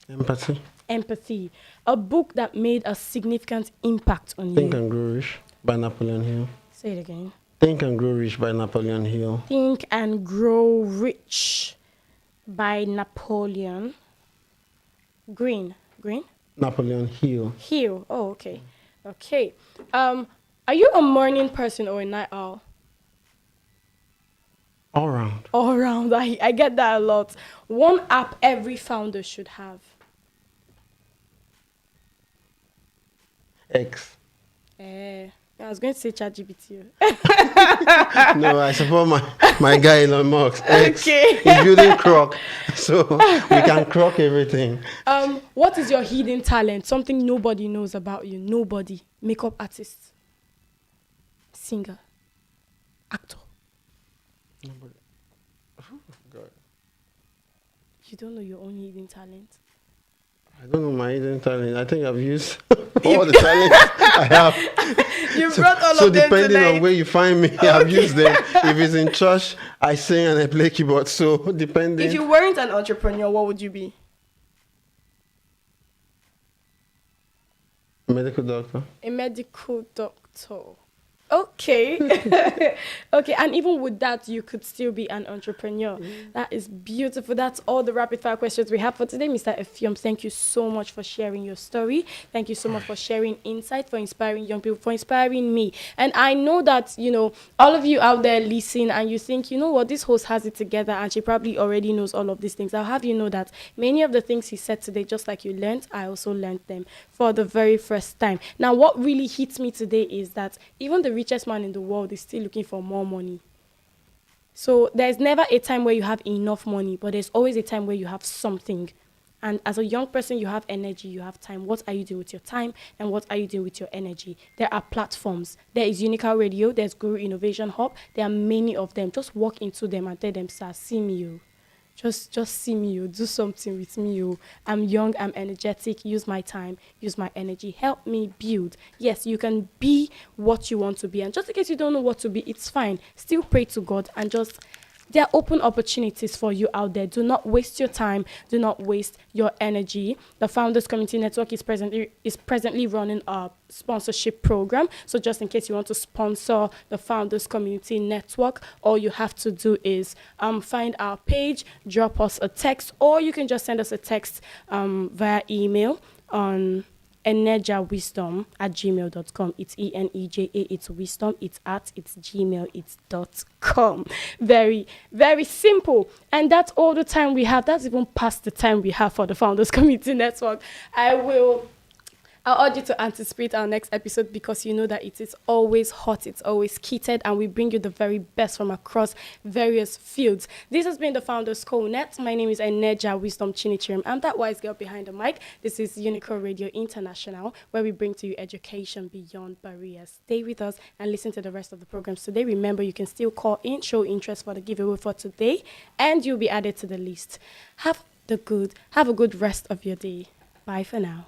Empathy. Empathy. A book that made a significant impact on Think you. and Grow Rich by Napoleon Hill. Say it again. Think and Grow Rich by Napoleon Hill. Think and Grow Rich by Napoleon. Green. Napoleon Hill. Hill. Oh, okay. Okay. Are you a morning person or a night owl? All round. All around. I get that a lot. One app every founder should have. X. I was going to say ChatGPT. No, I support my guy Elon Musk. Okay. He's building croc, so we can croc everything. What is your hidden talent? Something nobody knows about you. Nobody. Makeup artist, singer, actor. Nobody. Oh, God. You don't know your own hidden talent? I don't know my hidden talent. I think I've used all the talents I have. You brought all of them. So depending tonight. on where you find me, I've used them. If it's in church, I sing and I play keyboard. So depending. If you weren't an entrepreneur, what would you be? Medical doctor. A medical doctor. Okay. Okay, and even with that, you could still be an entrepreneur. That is beautiful. That's all the rapid fire questions we have for today. Mr. Effiom, thank you so much for sharing your story. Thank you so much for sharing insight, for inspiring young people, for inspiring me. And I know that, all of you out there listen and you think, you know what, this host has it together and she probably already knows all of these things. I'll have you know that many of the things he said today, just like you learned, I also learned them for the very first time. Now, what really hits me today is that even the richest man in the world is still looking for more money. So there's never a time where you have enough money, but there's always a time where you have something. And as a young person, you have energy, you have time. What are you doing with your time and what are you doing with your energy? There are platforms. There is UNICAL Radio, there's Guru Innovation Hub. There are many of them. Just walk into them and tell them, sir, see me, you. Just see me, you. Do something with me, you. I'm young, I'm energetic. Use my time, use my energy. Help me build. Yes, you can be what you want to be. And just in case you don't know what to be, it's fine. Still pray to God and just... There are open opportunities for you out there. Do not waste your time. Do not waste your energy. The Founders Community Network is presently running a sponsorship program. So just in case you want to sponsor the Founders Community Network, all you have to do is find our page, drop us a text, or you can just send us a text via email on enejawisdom@gmail.com. It's ENEJA, it's wisdom, it's gmail.com. Very, very simple. And that's all the time we have. That's even past the time we have for the Founders Community Network. I'll urge you to anticipate our next episode because you know that it is always hot, it's always heated, and we bring you the very best from across various fields. This has been the Founders CoNet. My name is Eneja Wisdom Chinichirim. I'm that wise girl behind the mic. This is UNICAL Radio International, where we bring to you education beyond barriers. Stay with us and listen to the rest of the programs today. Remember, you can still call in, show interest for the giveaway for today, and you'll be added to the list. Have a good rest of your day. Bye for now.